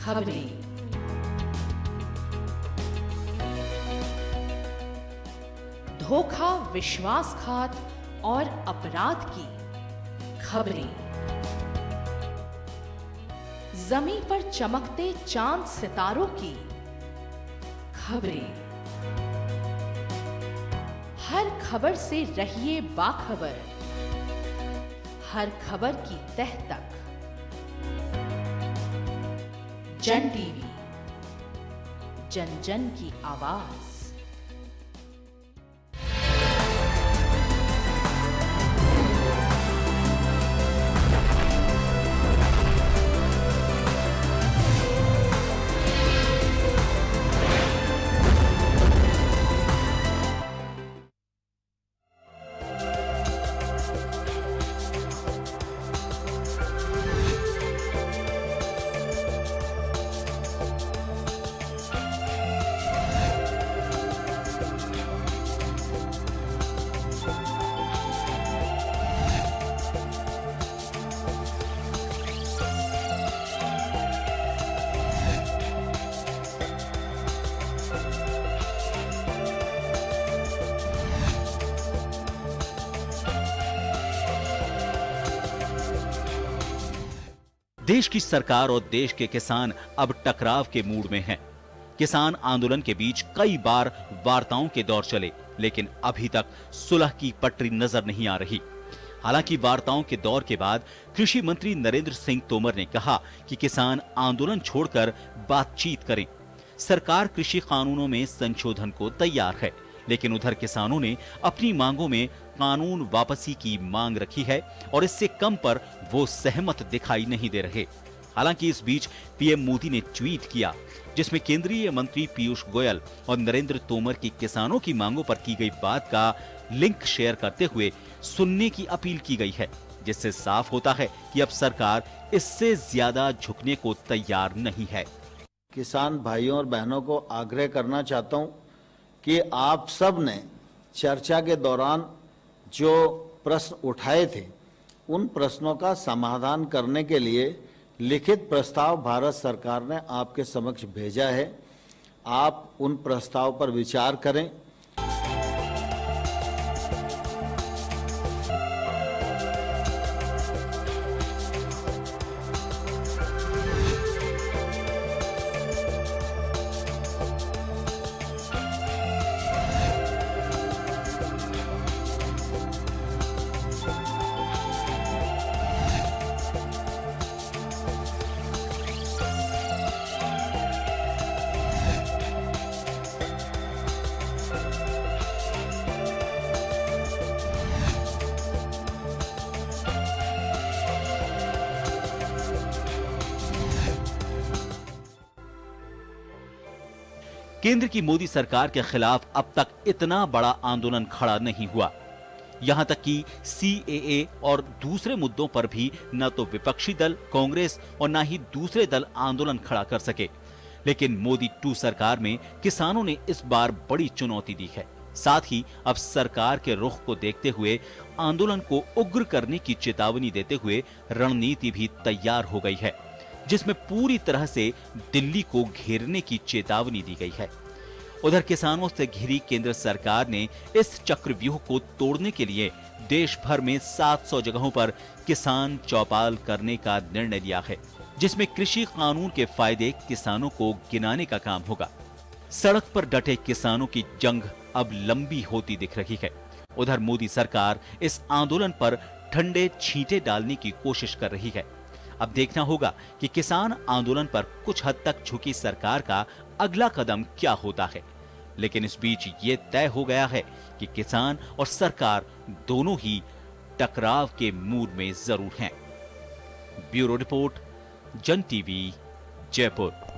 खबरें। धोखा, विश्वासघात और अपराध की खबरें। जमीन पर चमकते चांद सितारों की खबरें। हर खबर से रहिए बाखबर, हर खबर की तह तक। जन टीवी, जन जन की आवाज। देश की सरकार और देश के किसान अब टकराव के मूड में हैं। किसान आंदोलन के बीच कई बार वार्ताओं के दौर चले, लेकिन अभी तक सुलह की पटरी नजर नहीं आ रही। हालांकि वार्ताओं के दौर के बाद कृषि मंत्री नरेंद्र सिंह तोमर ने कहा कि किसान आंदोलन छोड़कर बातचीत करें। सरकार कृषि कानूनों में संशोधन को तैयार है, लेकिन उधर किसानों ने अपनी मांगों में कानून वापसी की मांग रखी है और इससे कम पर वो सहमत दिखाई नहीं दे रहे। हालांकि इस बीच पीएम मोदी ने ट्वीट किया, जिसमें केंद्रीय मंत्री पीयूष गोयल और नरेंद्र तोमर की किसानों की मांगों पर की गई बात का लिंक शेयर करते हुए सुनने की अपील की गई है, जिससे साफ होता है कि अब सरकार इससे ज्यादा झुकने को तैयार नहीं है। किसान भाइयों और बहनों को आग्रह करना चाहता हूं कि आप सब ने चर्चा के दौरान जो प्रश्न उठाए थे, उन प्रश्नों का समाधान करने के लिए लिखित प्रस्ताव भारत सरकार ने आपके समक्ष भेजा है। आप उन प्रस्ताव पर विचार करें। केंद्र की मोदी सरकार के खिलाफ अब तक इतना बड़ा आंदोलन खड़ा नहीं हुआ। यहां तक कि सीएए और दूसरे मुद्दों पर भी न तो विपक्षी दल कांग्रेस और न ही दूसरे दल आंदोलन खड़ा कर सके। लेकिन मोदी 2 सरकार में किसानों ने इस बार बड़ी चुनौती दी है। साथ ही अब सरकार के रुख को देखते हुए आंदोलन को उग्र करने की चेतावनी देते हुए रणनीति भी तैयार हो गई है, जिसमें पूरी तरह से दिल्ली को घेरने की चेतावनी दी गई है। उधर किसानों से घिरी केंद्र सरकार ने इस चक्रव्यूह को तोड़ने के लिए देश भर में 700 जगहों पर किसान चौपाल करने का निर्णय लिया है, जिसमें कृषि कानून के फायदे किसानों को गिनाने का काम होगा। सड़क पर डटे किसानों की जंग अब लंबी होती दिख रही है। उधर मोदी सरकार इस आंदोलन पर ठंडे छींटे डालने की कोशिश कर रही है। अब देखना होगा कि किसान आंदोलन पर कुछ हद तक झुकी सरकार का अगला कदम क्या होता है। लेकिन इस बीच ये तय हो गया है कि किसान और सरकार दोनों ही टकराव के मूड में जरूर हैं। ब्यूरो रिपोर्ट, जन टीवी, जयपुर।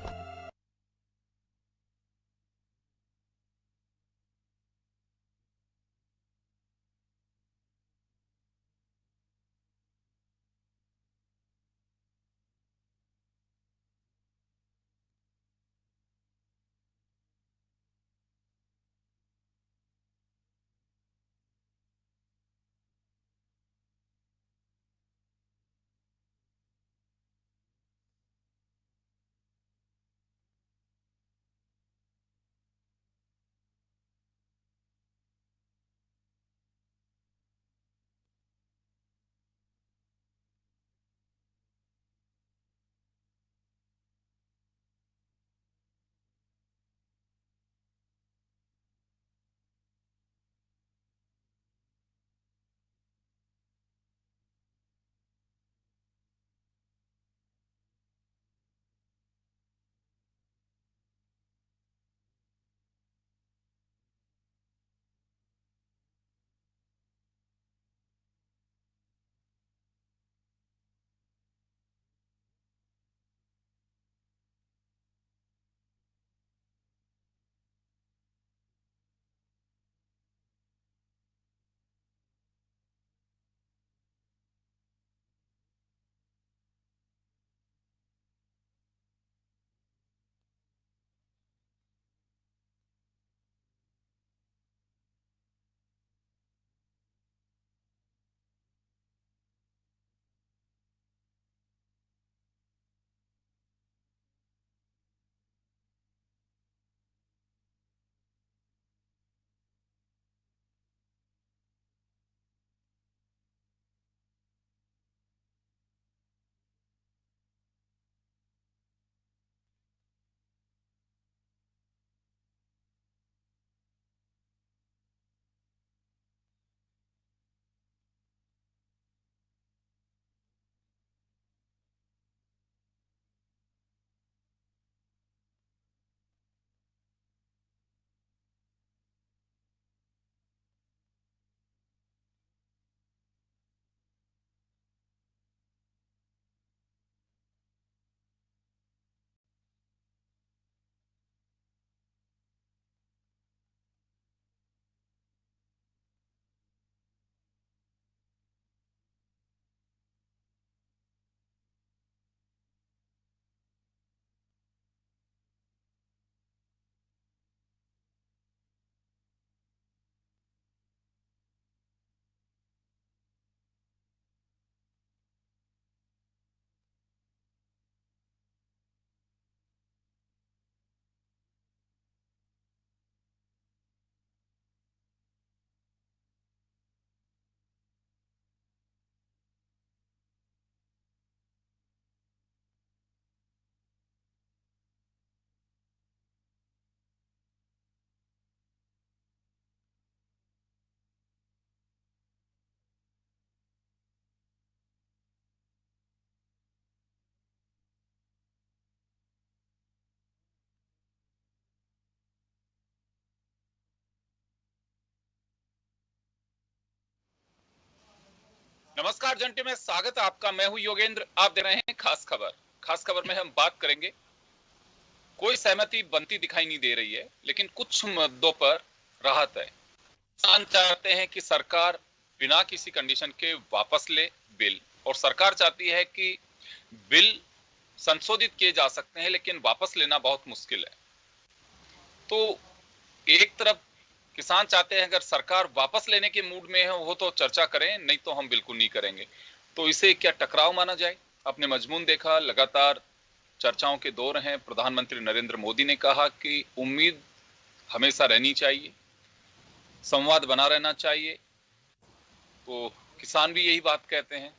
नमस्कार जंटी में स्वागत है आपका। मैं हूं योगेंद्र। आप देख रहे हैं खास खबर। खास खबर में हम बात करेंगे, कोई सहमति बनती दिखाई नहीं दे रही है, लेकिन कुछ मुद्दों पर राहत है। किसान चाहते हैं कि सरकार बिना किसी कंडीशन के वापस ले बिल, और सरकार चाहती है कि बिल संशोधित किए जा सकते हैं, लेकिन वापस लेना बहुत मुश्किल है। तो एक तरफ किसान चाहते हैं अगर सरकार वापस लेने के मूड में है वो तो चर्चा करें, नहीं तो हम बिल्कुल नहीं करेंगे। तो इसे क्या टकराव माना जाए? आपने मजमून देखा, लगातार चर्चाओं के दौर हैं। प्रधानमंत्री नरेंद्र मोदी ने कहा कि उम्मीद हमेशा रहनी चाहिए, संवाद बना रहना चाहिए। तो किसान भी यही बात कहते हैं,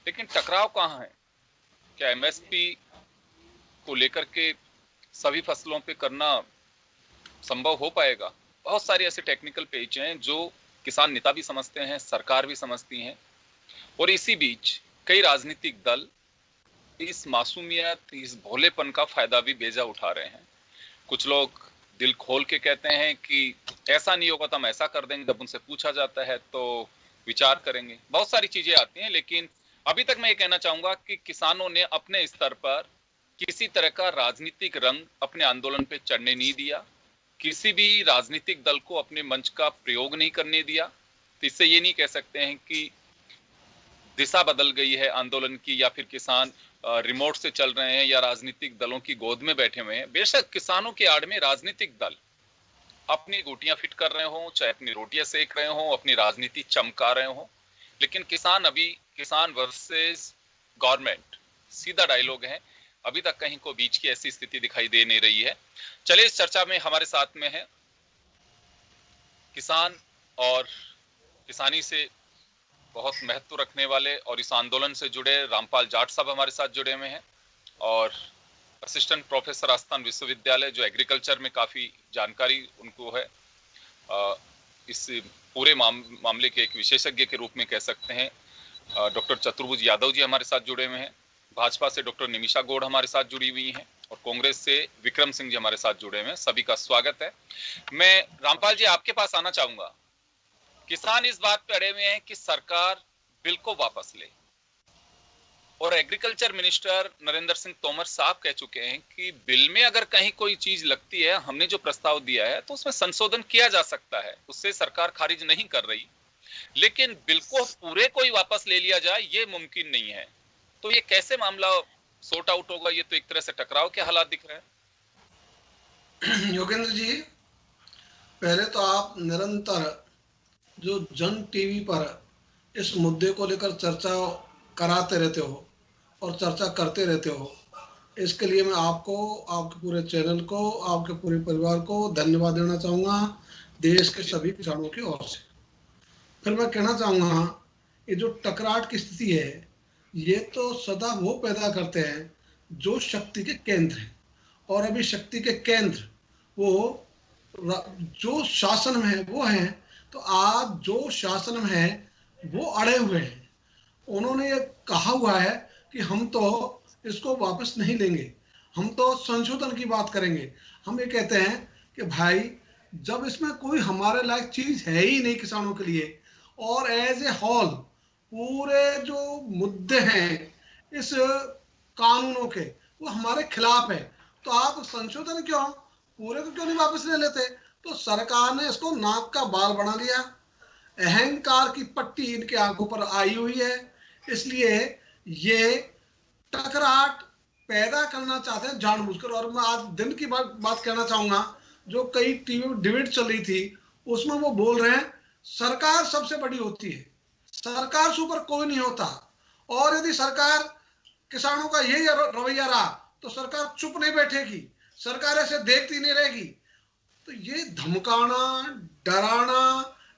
लेकिन टकराव कहाँ है? क्या एमएसपी को लेकर के सभी फसलों पे करना संभव हो पाएगा? बहुत सारे ऐसे टेक्निकल पेच हैं जो किसान नेता भी समझते हैं, सरकार भी समझती हैं, और इसी बीच कई राजनीतिक दल इस मासूमियत, इस भोलेपन का फायदा भी बेजा उठा रहे हैं। कुछ लोग दिल खोल के कहते हैं कि ऐसा नहीं होगा तो हम ऐसा कर देंगे, जब उनसे पूछा जाता है तो विचार करेंगे। बहुत सारी चीजें आती हैं, लेकिन अभी तक मैं ये कहना चाहूंगा कि किसानों ने अपने स्तर पर किसी तरह का राजनीतिक रंग अपने आंदोलन पे चढ़ने नहीं दिया, किसी भी राजनीतिक दल को अपने मंच का प्रयोग नहीं करने दिया। तो इससे ये नहीं कह सकते हैं कि दिशा बदल गई है आंदोलन की, या फिर किसान रिमोट से चल रहे हैं या राजनीतिक दलों की गोद में बैठे हुए हैं। बेशक किसानों के आड़ में राजनीतिक दल अपनी गोटियां फिट कर रहे हों, चाहे अपनी रोटियां सेक रहे हों, अपनी राजनीति चमका रहे हों, लेकिन किसान अभी किसान वर्सेस गवर्नमेंट सीधा डायलॉग है। अभी तक कहीं को बीच की ऐसी स्थिति दिखाई दे नहीं रही है। चलिए, इस चर्चा में हमारे साथ में है किसान और किसानी से बहुत महत्व रखने वाले और इस आंदोलन से जुड़े रामपाल जाट साहब हमारे साथ जुड़े हुए हैं, और असिस्टेंट प्रोफेसर राजस्थान विश्वविद्यालय, जो एग्रीकल्चर में काफी जानकारी उनको है, इस पूरे मामले के एक विशेषज्ञ के रूप में कह सकते हैं। डॉक्टर चतुर्भुज यादव जी हमारे साथ जुड़े हुए हैं, भाजपा से डॉक्टर निमिषा गौड़ हमारे साथ जुड़ी हुई हैं, और कांग्रेस से विक्रम सिंह जी हमारे साथ जुड़े हुए हैं। सभी का स्वागत है। मैं रामपाल जी आपके पास आना चाहूंगा। किसान इस बात पे अड़े हुए हैं कि सरकार बिल को वापस ले, और एग्रीकल्चर मिनिस्टर नरेंद्र सिंह तोमर साहब कह चुके हैं कि बिल में अगर कहीं कोई चीज लगती है, हमने जो प्रस्ताव दिया है तो उसमें संशोधन किया जा सकता है, उससे सरकार खारिज नहीं कर रही, लेकिन बिल को पूरे कोई वापस ले लिया जाए ये मुमकिन नहीं है। तो ये कैसे मामला सॉर्ट आउट होगा? ये तो एक तरह से टकराव के हालात दिख रहे हैं। योगेंद्र जी, पहले तो आप निरंतर जो जन टीवी पर इस मुद्दे को लेकर चर्चा कराते रहते हो और चर्चा करते रहते हो, इसके लिए मैं आपको, आपके पूरे चैनल को, आपके पूरे परिवार को धन्यवाद देना चाहूँगा, देश के सभी किसानों की ओर से। फिर मैं कहना चाहूँगा, ये जो टकराट की स्थिति है, ये तो सदा वो पैदा करते हैं जो शक्ति के केंद्र हैं, और अभी शक्ति के केंद्र वो जो शासन में है वो हैं। तो आज जो शासन में है वो अड़े हुए हैं। उन्होंने ये कहा हुआ है कि हम तो इसको वापस नहीं लेंगे, हम तो संशोधन की बात करेंगे। हम ये कहते हैं कि भाई, जब इसमें कोई हमारे लायक चीज है ही नहीं किसानों के लिए, और एज ए होल पूरे जो मुद्दे हैं इस कानूनों के वो हमारे खिलाफ है, तो आप संशोधन क्यों, पूरे को क्यों नहीं वापस ले लेते? तो सरकार ने इसको नाक का बाल बना लिया। अहंकार की पट्टी इनके आंखों पर आई हुई है, इसलिए ये टकराट पैदा करना चाहते हैं जानबूझकर। और मैं आज दिन की बात कहना चाहूंगा, जो कई टीवी डिबेट चल रही थी उसमें वो बोल रहे हैं सरकार सबसे बड़ी होती है, सरकार से ऊपर कोई नहीं होता, और यदि सरकार किसानों का यही रवैया रहा तो सरकार चुप नहीं बैठेगी, सरकार ऐसे देखती नहीं रहेगी। तो ये धमकाना, डराना,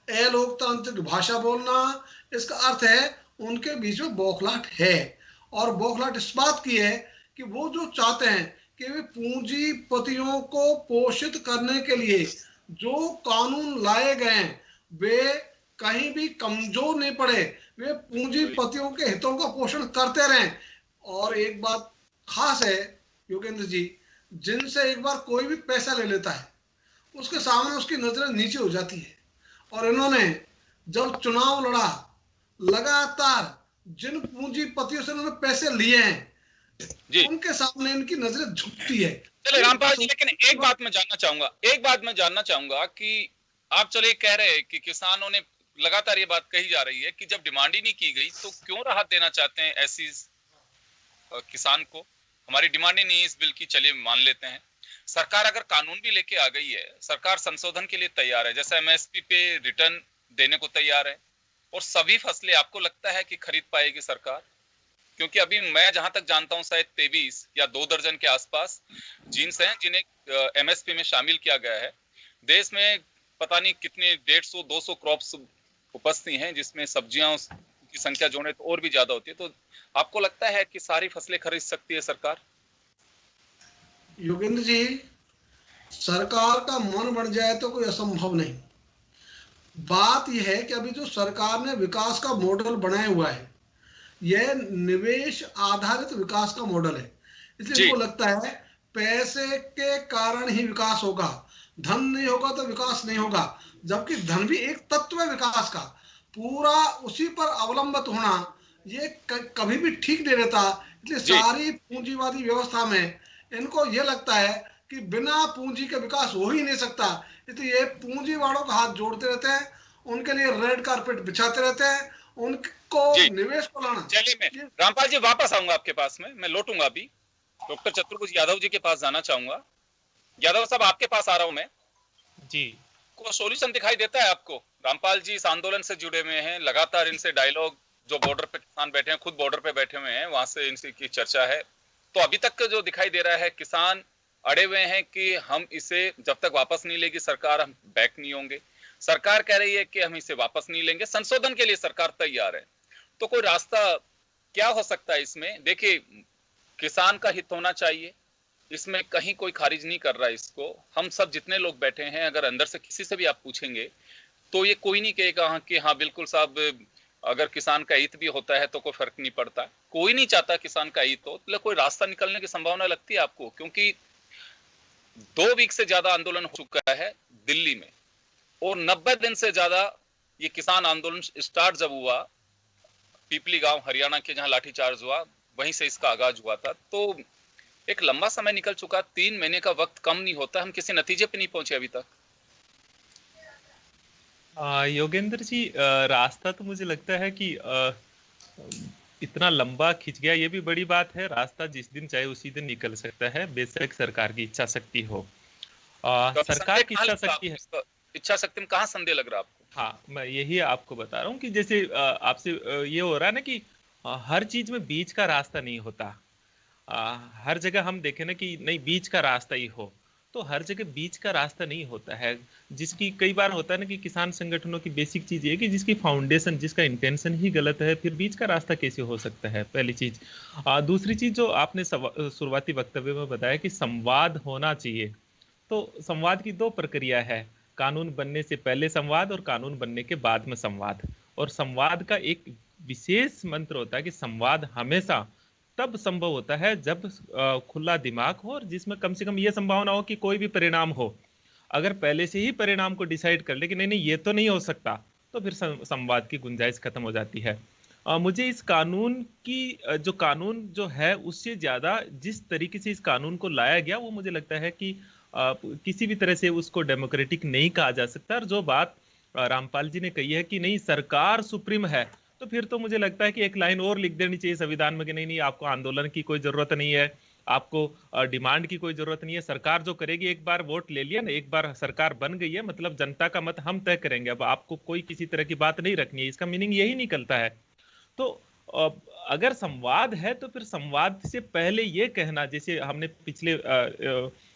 अलोकतांत्रिक भाषा बोलना, इसका अर्थ है उनके बीच में बौखलाहट है। और बौखलाहट इस बात की है कि वो जो चाहते हैं कि वे पूंजीपतियों को पोषित करने के लिए जो कानून लाए गए हैं वे कहीं भी कमजोर नहीं पड़े, वे पूंजीपतियों के हितों का पोषण करते रहें। और एक बात खास है योगेंद्र जी, जिनसे एक बार कोई भी पैसा ले लेता है उसके सामने उसकी नजरें नीचे हो जाती है। और इन्होंने जब चुनाव लड़ा लगातार जिन पूंजीपतियों से उन्होंने पैसे लिए हैं जी उनके सामने इनकी नजरें झुकती है। चले रामपाल जी, लेकिन एक बात मैं जानना चाहूंगा कि आप चले कह रहे हैं कि किसानों ने लगातार ये बात कही जा रही है कि जब डिमांड ही नहीं की गई तो क्यों राहत देना चाहते हैं ऐसी किसान को? हमारी डिमांड ही नहीं है इस बिल की, चलिए मान लेते हैं। सरकार अगर कानून भी लेके आ गई है, सरकार संशोधन के लिए तैयार है, जैसे एमएसपी पे रिटर्न देने को तैयार है, और सभी फसलें आपको लगता है कि खरीद पाएगी सरकार? क्योंकि अभी मैं जहां तक जानता हूं शायद 23 या 2 दर्जन के आसपास जीन्स हैं जिन्हें एमएसपी में शामिल किया गया है। देश में पता नहीं कितने 150-200 क्रॉप्स उपस्थित हैं जिसमें सब्जियां की संख्या जोड़े तो और भी ज्यादा होती है। तो आपको लगता है कि सारी फसलें खरीद सकती है सरकार? योगेंद्र जी, सरकार का मन बन जाए तो कोई असंभव नहीं। बात यह है कि अभी जो सरकार ने विकास का मॉडल बनाया हुआ है, यह निवेश आधारित विकास का मॉडल है। इसलिए उनको लगता है पैसे के कारण ही विकास होगा, धन नहीं होगा तो विकास नहीं होगा। जबकि धन भी एक तत्व है विकास का, पूरा उसी पर अवलंबित होना ये कभी भी ठीक नहीं रहता। इसलिए सारी पूंजीवादी व्यवस्था में इनको ये लगता है कि बिना पूंजी के विकास हो ही नहीं सकता। इसलिए ये पूंजी वालों का हाथ जोड़ते रहते हैं, उनके लिए रेड कारपेट बिछाते रहते हैं, उनको निवेश को लाना। चलिए मैं रामपाल जी वापस आऊंगा आपके पास में, मैं लौटूंगा अभी डॉक्टर चतुर्भुज यादव जी के पास जाना चाहूंगा। यादव साहब आपके पास आ रहा हूं मैं जी। को सोल्यूशन दिखाई देता है आपको? रामपाल जी इस आंदोलन से जुड़े हुए हैं, लगातार इनसे डायलॉग, जो बॉर्डर पे किसान बैठे हैं, खुद बॉर्डर पे बैठे हुए हैं, वहां से इनसे की चर्चा है। तो अभी तक जो दिखाई दे रहा है, किसान अड़े हुए हैं कि हम इसे जब तक वापस नहीं लेगी सरकार, हम बैक नहीं होंगे। सरकार कह रही है कि हम इसे वापस नहीं लेंगे, संशोधन के लिए सरकार तैयार है। तो कोई रास्ता क्या हो सकता है इसमें? देखिए, किसान का हित होना चाहिए, इसमें कहीं कोई खारिज नहीं कर रहा है इसको। हम सब जितने लोग बैठे हैं, अगर अंदर से किसी से भी आप पूछेंगे तो ये कोई नहीं कहेगा कि हाँ बिल्कुल साहब, अगर किसान का हित भी होता है तो कोई फर्क नहीं पड़ता। कोई नहीं चाहता किसान का हित हो, तो कोई रास्ता निकलने की संभावना लगती है आपको? क्योंकि 2 वीक से ज्यादा आंदोलन हो चुका है दिल्ली में, और 90 दिन से ज्यादा ये किसान आंदोलन स्टार्ट जब हुआ, पीपली गांव हरियाणा के जहां लाठीचार्ज हुआ, वहीं से इसका आगाज हुआ था। तो एक लंबा समय निकल चुका, 3 महीने का वक्त कम नहीं होता, हम किसी नतीजे पे नहीं पहुंचे अभी तक। योगेंद्र जी, रास्ता तो मुझे लगता है कि इतना लंबा खिंच गया ये भी बड़ी बात है। रास्ता जिस दिन चाहे उसी दिन निकल सकता है, बेशक सरकार की इच्छा शक्ति हो। सरकार की इच्छा शक्ति है, इच्छा शक्ति में कहाँ संदेह लग रहा है आपको? हाँ, मैं यही आपको बता रहा हूँ कि जैसे आपसे ये हो रहा है ना कि हर चीज में बीच का रास्ता नहीं होता। हर जगह हम देखें ना कि नहीं बीच का रास्ता ही हो, तो हर जगह बीच का रास्ता नहीं होता है। जिसकी कई बार होता है ना कि किसान संगठनों की बेसिक चीज ये है कि जिसकी फाउंडेशन, जिसका इंटेंशन ही गलत है, फिर बीच का रास्ता कैसे हो सकता है, पहली चीज। दूसरी चीज जो आपने शुरुआती वक्तव्य में बताया कि संवाद होना चाहिए, तो संवाद की 2 प्रक्रिया है, कानून बनने से पहले संवाद और कानून बनने के बाद में संवाद। और संवाद का एक विशेष मंत्र होता है कि संवाद हमेशा तब संभव होता है जब खुला दिमाग हो और जिसमें कम से कम ये संभावना हो कि कोई भी परिणाम हो। अगर पहले से ही परिणाम को डिसाइड कर ले कि नहीं नहीं ये तो नहीं हो सकता, तो फिर संवाद की गुंजाइश खत्म हो जाती है। मुझे इस कानून की जो कानून जो है उससे ज्यादा जिस तरीके से इस कानून को लाया गया, वो मुझे लगता है कि किसी भी तरह से उसको डेमोक्रेटिक नहीं कहा जा सकता। और जो बात रामपाल जी ने कही है कि नहीं सरकार सुप्रीम है, तो फिर तो मुझे लगता है कि एक लाइन और लिख देनी चाहिए संविधान में कि नहीं नहीं आपको आंदोलन की कोई जरूरत नहीं है, आपको डिमांड की कोई जरूरत नहीं है। सरकार जो करेगी, एक बार वोट ले लिया ना, एक बार सरकार बन गई है, मतलब जनता का मत हम तय करेंगे, अब आपको कोई किसी तरह की बात नहीं रखनी है। इसका मीनिंग यही निकलता है। तो अगर संवाद है तो फिर संवाद से पहले ये कहना, जैसे हमने पिछले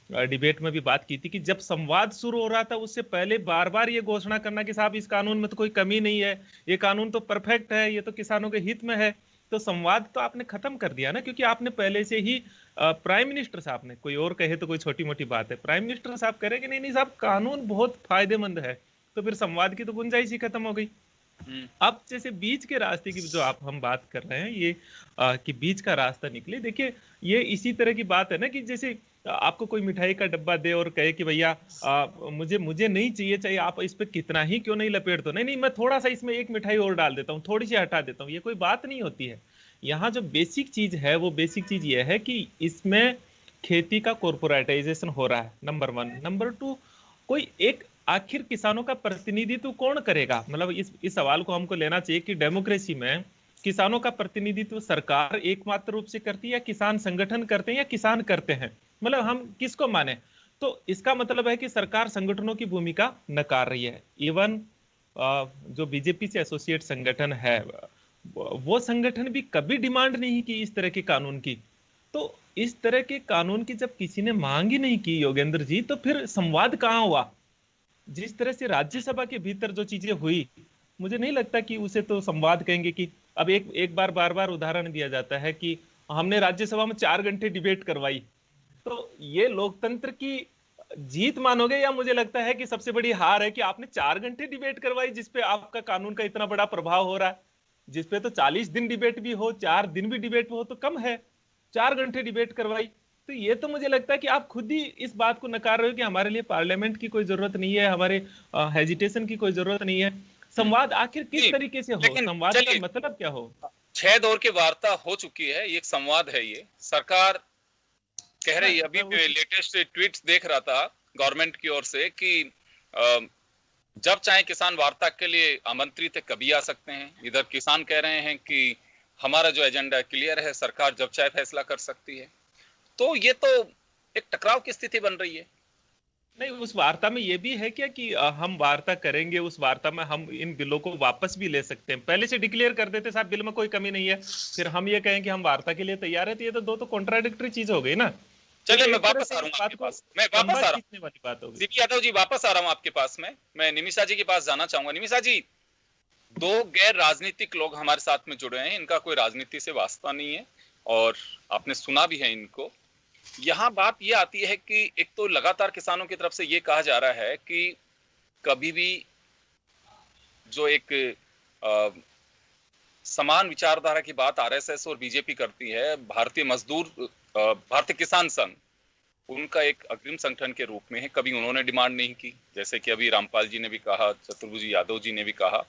डिबेट में भी बात की थी कि जब संवाद शुरू हो रहा था उससे पहले बार बार ये घोषणा करना कि साहब इस कानून में तो कोई कमी नहीं है, ये कानून तो परफेक्ट है, ये तो किसानों के हित में है, तो संवाद तो आपने खत्म कर दिया ना। क्योंकि आपने पहले से ही प्राइम मिनिस्टर साहब ने, कोई और कहे तो कोई छोटी मोटी बात है, प्राइम मिनिस्टर साहब कह रहे कि नहीं नहीं साहब कानून बहुत फायदेमंद है, तो फिर संवाद की तो गुंजाइश ही खत्म हो गई। अब जैसे बीच के रास्ते की जो हम बात कर रहे हैं, ये कि बीच का रास्ता निकले, देखिए ये इसी तरह की बात है ना कि जैसे आपको कोई मिठाई का डब्बा दे और कहे कि भैया मुझे मुझे नहीं चाहिए, चाहिए आप इस पे कितना ही क्यों नहीं लपेट दो, नहीं नहीं मैं थोड़ा सा इसमें एक मिठाई और डाल देता हूँ, थोड़ी सी हटा देता हूँ, ये कोई बात नहीं होती है। यहाँ जो बेसिक चीज है वो बेसिक चीज ये है कि इसमें खेती का कॉर्पोरेटाइजेशन हो रहा है, नंबर 1। नंबर 2, कोई एक आखिर किसानों का प्रतिनिधित्व कौन करेगा? मतलब इस सवाल को हमको लेना चाहिए कि डेमोक्रेसी में किसानों का प्रतिनिधित्व सरकार एकमात्र रूप से करती है या किसान संगठन करते हैं या किसान करते हैं? मतलब हम किसको माने? तो इसका मतलब है कि सरकार संगठनों की भूमिका नकार रही है। इवन जो बीजेपी से एसोसिएट संगठन है वो संगठन भी कभी डिमांड नहीं की इस तरह के कानून की। तो इस तरह के कानून की जब किसी ने मांग ही नहीं की योगेंद्र जी, तो फिर संवाद कहाँ हुआ? जिस तरह से राज्यसभा के भीतर जो चीजें हुई, मुझे नहीं लगता कि उसे तो संवाद कहेंगे। कि अब एक बार बार बार उदाहरण दिया जाता है कि हमने राज्यसभा में 4 घंटे डिबेट करवाई, तो ये लोकतंत्र की जीत मानोगे या मुझे लगता है कि सबसे बड़ी हार है कि आपने 4 घंटे डिबेट करवाई जिसपे आपका कानून का इतना बड़ा प्रभाव हो रहा है, जिसपे तो 40 दिन डिबेट भी हो, 4 दिन भी डिबेट हो तो कम है, 4 घंटे डिबेट करवाई। तो ये तो मुझे लगता है कि आप खुद ही इस बात को नकार रहे हो कि हमारे लिए पार्लियामेंट की कोई जरूरत नहीं है, हमारे हेजिटेशन की कोई जरूरत नहीं है। संवाद आखिर किस तरीके से हो? संवाद का मतलब क्या हो? 6 दौर की वार्ता हो चुकी है, ये एक संवाद है। ये सरकार कह रही है, अभी लेटेस्ट ट्वीट्स देख रहा था गवर्नमेंट की ओर से कि जब चाहे किसान वार्ता के लिए आमंत्रित है, कभी आ सकते हैं। इधर किसान कह रहे हैं कि हमारा जो एजेंडा क्लियर है, सरकार जब चाहे फैसला कर सकती है। तो ये तो एक टकराव की स्थिति बन रही है। नहीं, उस वार्ता में ये भी है क्या कि हम वार्ता करेंगे, उस वार्ता में हम इन बिलों को वापस भी ले सकते हैं? पहले से डिक्लेयर कर देते साहब बिल में कोई कमी नहीं है, फिर हम ये कहें कि हम वार्ता के लिए तैयार है, तो ये तो दो तो कॉन्ट्राडिक्टरी चीज हो गई ना। चलिए मैं वापस आ रहा हूँ आपके पास, मैं वापस आ रहा हूँ। वाली बात होगी। सीपी यादव जी वापस आ रहा हूँ आपके पास में। मैं निमिषा जी के पास जाना चाहूंगा। निमिषा जी, 2 गैर राजनीतिक लोग हमारे साथ में जुड़े हैं, इनका कोई राजनीति से वास्ता नहीं है और आपने सुना भी है इनको। यहाँ बात ये आती है कि एक तो लगातार किसानों की तरफ से ये कहा जा रहा है कि कभी भी जो एक समान विचारधारा की बात आरएसएस और बीजेपी करती है, भारतीय किसान संघ उनका एक अग्रिम संगठन के रूप में है, कभी उन्होंने डिमांड नहीं की, जैसे कि अभी रामपाल जी ने भी कहा, चतुर्भुज यादव जी ने भी कहा।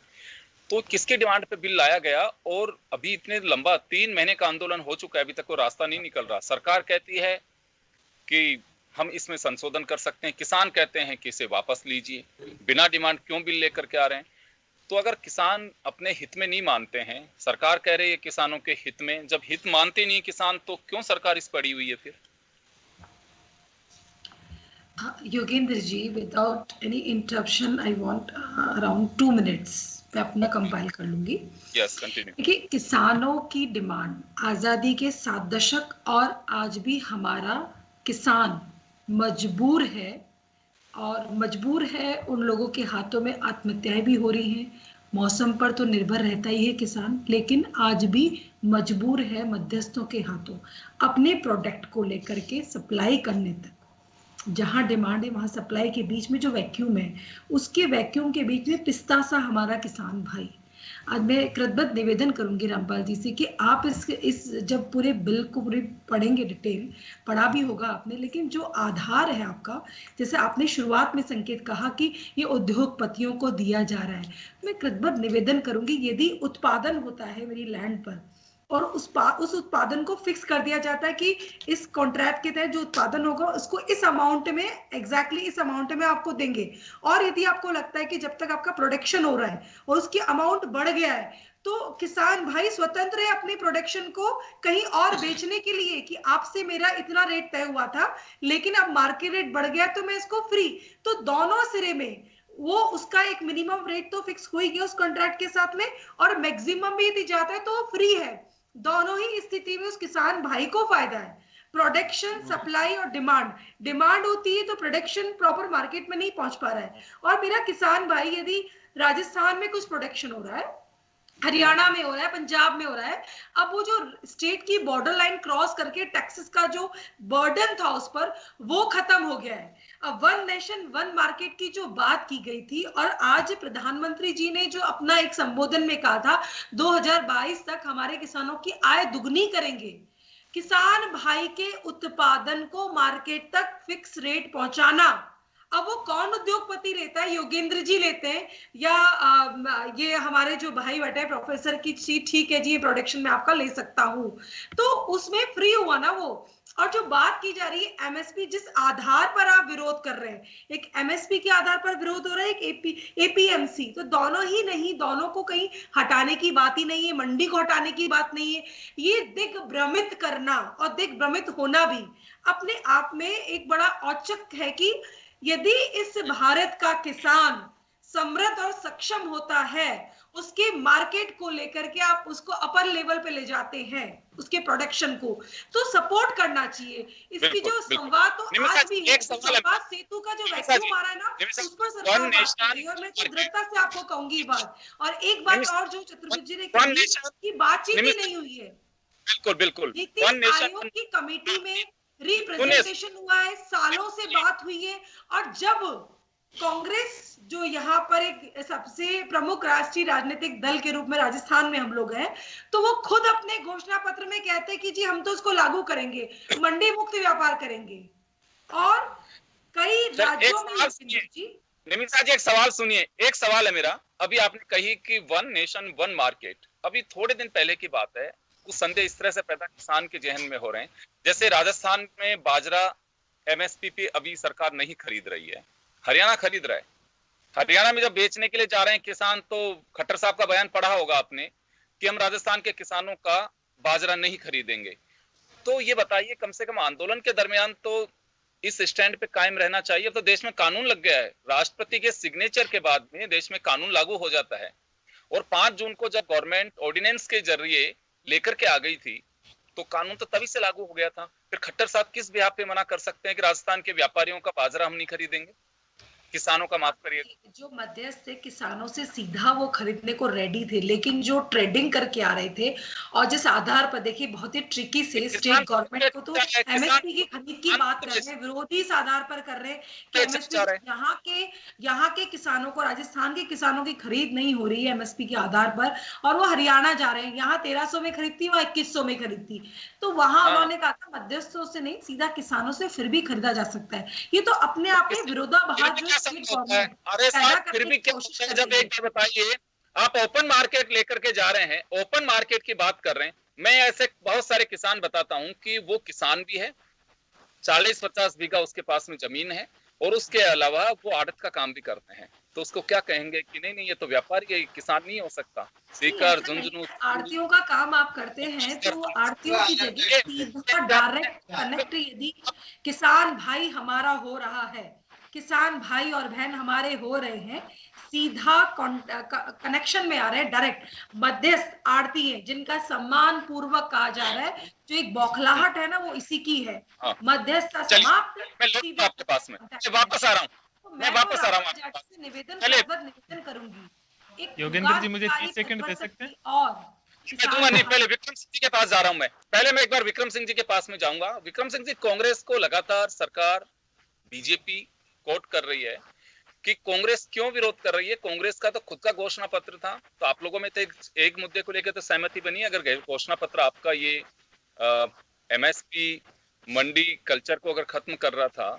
तो किसके डिमांड पे बिल लाया गया? और अभी इतने लंबा 3 महीने का आंदोलन हो चुका है, अभी तक कोई रास्ता नहीं निकल रहा। सरकार कहती है कि हम इसमें संशोधन कर सकते हैं, किसान कहते हैं कि इसे वापस लीजिए, बिना डिमांड क्यों बिल लेकर के आ रहे हैं? तो अगर किसान अपने हित में नहीं मानते हैं, सरकार कह रही है किसानों के हित में, जब हित मानते नहीं किसान तो क्यों सरकार इस पड़ी हुई है फिर? Yogendra ji, without any interruption I want around 2 minutes मैं अपना कंपाइल कर लूंगी। Yes, continue. देखिए, किसानों की डिमांड आजादी के 7 दशक और आज भी हमारा किसान मजबूर है, और मजबूर है उन लोगों के हाथों में आत्महत्याएं भी हो रही हैं। मौसम पर तो निर्भर रहता ही है किसान, लेकिन आज भी मजबूर है मध्यस्थों के हाथों अपने प्रोडक्ट को लेकर के सप्लाई करने तक। जहां डिमांड है वहां सप्लाई के बीच में जो वैक्यूम है, उसके वैक्यूम के बीच में पिस्ता सा हमारा किसान भाई। आज मैं कृतज्ञ निवेदन करूंगी रामपाल जी से कि आप इस जब पूरे बिल को पूरे पढ़ेंगे, डिटेल पढ़ा भी होगा आपने, लेकिन जो आधार है आपका, जैसे आपने शुरुआत में संकेत कहा कि ये उद्योगपतियों को दिया जा रहा है, मैं कृतज्ञ निवेदन करूंगी यदि उत्पादन होता है मेरी लैंड पर और उस उत्पादन को फिक्स कर दिया जाता है कि इस कॉन्ट्रैक्ट के तहत जो उत्पादन होगा उसको इस अमाउंट में, एग्जैक्टली इस अमाउंट में आपको देंगे, और यदि आपको लगता है कि जब तक आपका प्रोडक्शन हो रहा है और उसकी अमाउंट बढ़ गया है तो किसान भाई स्वतंत्र है अपनी प्रोडक्शन को कहीं और बेचने के लिए कि आपसे मेरा इतना रेट तय हुआ था लेकिन अब मार्केट रेट बढ़ गया तो मैं इसको फ्री। तो दोनों सिरे में वो उसका एक मिनिमम रेट तो फिक्स हो ही गया उस कॉन्ट्रैक्ट के साथ में, और मैक्सिमम भी यदि जाता है तो फ्री है। दोनों ही स्थिति में उस किसान भाई को फायदा है। प्रोडक्शन, सप्लाई और डिमांड होती है तो प्रोडक्शन प्रॉपर मार्केट में नहीं पहुंच पा रहा है, और मेरा किसान भाई यदि राजस्थान में कुछ प्रोडक्शन हो रहा है, हरियाणा में हो रहा है, पंजाब में हो रहा है, अब वो जो स्टेट की बॉर्डर लाइन क्रॉस करके टैक्सेस का जो बर्डन था उस पर, वो खत्म हो गया है। अब 1 नेशन 1 मार्केट की जो बात की गई थी, और आज प्रधानमंत्री जी ने जो अपना एक संबोधन में कहा था 2022 तक हमारे किसानों की आय दुगनी करेंगे, किसान भाई के उत्पादन को मार्केट तक फिक्स रेट पहुंचाना। अब वो कौन उद्योगपति लेता है? योगेंद्र जी लेते हैं या ये हमारे जो भाई बैठे हैं प्रोफेसर की चीज, ठीक है जी ये प्रोडक्शन में आपका ले सकता हूं, तो उसमें फ्री हुआ ना वो। और जो बात की जा रही है एमएसपी, जिस आधार पर आप विरोध कर रहे हैं, एक एमएसपी के आधार पर विरोध हो रहा है, एक एपीएमसी, तो दोनों ही नहीं, दोनों को कहीं हटाने की बात ही नहीं है, मंडी को हटाने की बात नहीं है। ये दिग्भ्रमित करना और दिग्भ्रमित होना भी अपने आप में एक बड़ा औचक है कि यदि इस भारत का किसान समृद्ध और सक्षम होता है, उसके मार्केट को लेकर के आप उसको अपर लेवल पे ले जाते हैं, उसके प्रोडक्शन को, तो सपोर्ट करना चाहिए। इसकी जो संवाद तो आज भी है, संवाद सेतु का जो वैक्यूम आ रहा है ना, उस पर सरकार बात कर रही है, और मैं तो दृढ़ता से आपको कहूंगी ये बात। और एक बात और जो चतुर्भुज जी ने कही कि बातचीत ही नहीं हुई है। बिल्कुल बिल्कुल, नीति आयोग की कमेटी में रिप्रेजेंटेशन हुआ है, सालों से बात हुई है, और जब कांग्रेस जो यहाँ पर एक सबसे प्रमुख राष्ट्रीय राजनीतिक दल के रूप में राजस्थान में हम लोग हैं, तो वो खुद अपने घोषणा पत्र में कहते हैं कि जी हम तो उसको लागू करेंगे, मंडी मुक्त व्यापार करेंगे, और कई राज्यों में निमिषा जी एक सवाल सुनिए, एक सवाल है मेरा। अभी आपने कही कि वन नेशन वन मार्केट, अभी थोड़े दिन पहले की बात है, कुछ संदेह इस तरह से पैदा किसान के जहन में हो रहे हैं, जैसे राजस्थान में बाजरा एमएसपी पे अभी सरकार नहीं खरीद रही है, हरियाणा खरीद रहा है। हरियाणा में जब बेचने के लिए जा रहे हैं किसान, तो खट्टर साहब का बयान पढ़ा होगा आपने कि हम राजस्थान के किसानों का बाजरा नहीं खरीदेंगे। तो ये बताइए, कम से कम आंदोलन के दरमियान तो इस स्टैंड पे कायम रहना चाहिए। तो देश में कानून लग गया है, राष्ट्रपति के सिग्नेचर के बाद में देश में कानून लागू हो जाता है। और 5 जून को जब गवर्नमेंट ऑर्डिनेंस के जरिए लेकर के आ गई थी, तो कानून तो तभी से लागू हो गया था। फिर खट्टर साहब किस बिहार पे मना कर सकते हैं कि राजस्थान के व्यापारियों का बाजरा हम नहीं खरीदेंगे, किसानों का माफ करिए। जो मध्यस्थ थे किसानों से सीधा वो खरीदने को रेडी थे, लेकिन जो ट्रेडिंग करके आ रहे थे, और जिस आधार पर देखिए बहुत ही ट्रिकी से स्टेट गवर्नमेंट को तो एमएसपी की खरीद की बात कर रहे हैं, विरोधी इस आधार पर कर रहे हैं कि एमएसपी यहाँ के किसानों को, राजस्थान के किसानों की खरीद नहीं हो रही है एमएसपी के आधार पर, और वो हरियाणा जा रहे हैं, यहाँ 1300 में खरीदती, वहां 2100 में खरीदती। तो वहां उन्होंने कहा था मध्यस्थों से नहीं, सीधा किसानों से फिर भी खरीदा जा सकता है। ये तो अपने आप में विरोधाभास जो अरे साहब फिर भी क्या होता है, जब एक बार बताइए, आप ओपन मार्केट लेकर के जा रहे हैं, ओपन मार्केट की बात कर रहे हैं। मैं ऐसे बहुत सारे किसान बताता हूं कि वो किसान भी है, 40-50 बीघा उसके पास में जमीन है, और उसके अलावा वो आड़त का काम भी करते हैं। तो उसको क्या कहेंगे कि नहीं नहीं ये तो व्यापारी है, किसान नहीं हो सकता। सीकर, झुंझुनू, आड़तियों का काम आप करते हैं, तो आड़तियों की जगह सीधा डायरेक्ट कनेक्ट यदि किसान भाई हमारा हो रहा है, किसान भाई और बहन हमारे हो रहे हैं, सीधा कनेक्शन में आ रहे हैं, डायरेक्ट मध्यस्थ आड़ती है जिनका सम्मान पूर्वक कहा जा रहा है, जो एक बौखलाहट है ना वो इसी की है। मध्यस्थ समाप्त, मैं आपके पास में वापस आ रहा हूँ, मैं वापस आ रहा हूँ, निवेदन करूंगी। योगेंद्र जी मुझे 30 सेकंड दे सकते हैं? और मैं दूंगा नहीं, पहले विक्रम सिंह जी के पास जा रहा हूं। पहले मैं एक बार विक्रम सिंह जी के पास में जाऊंगा। विक्रम सिंह जी, कांग्रेस को लगातार सरकार बीजेपी कोट कर रही है कि कांग्रेस क्यों विरोध कर रही है। कांग्रेस का तो खुद का घोषणा पत्र था, तो आप लोगों में तो एक मुद्दे को लेकर तो सहमति बनी। अगर घोषणा पत्र आपका ये एमएसपी मंडी कल्चर को अगर खत्म कर रहा था,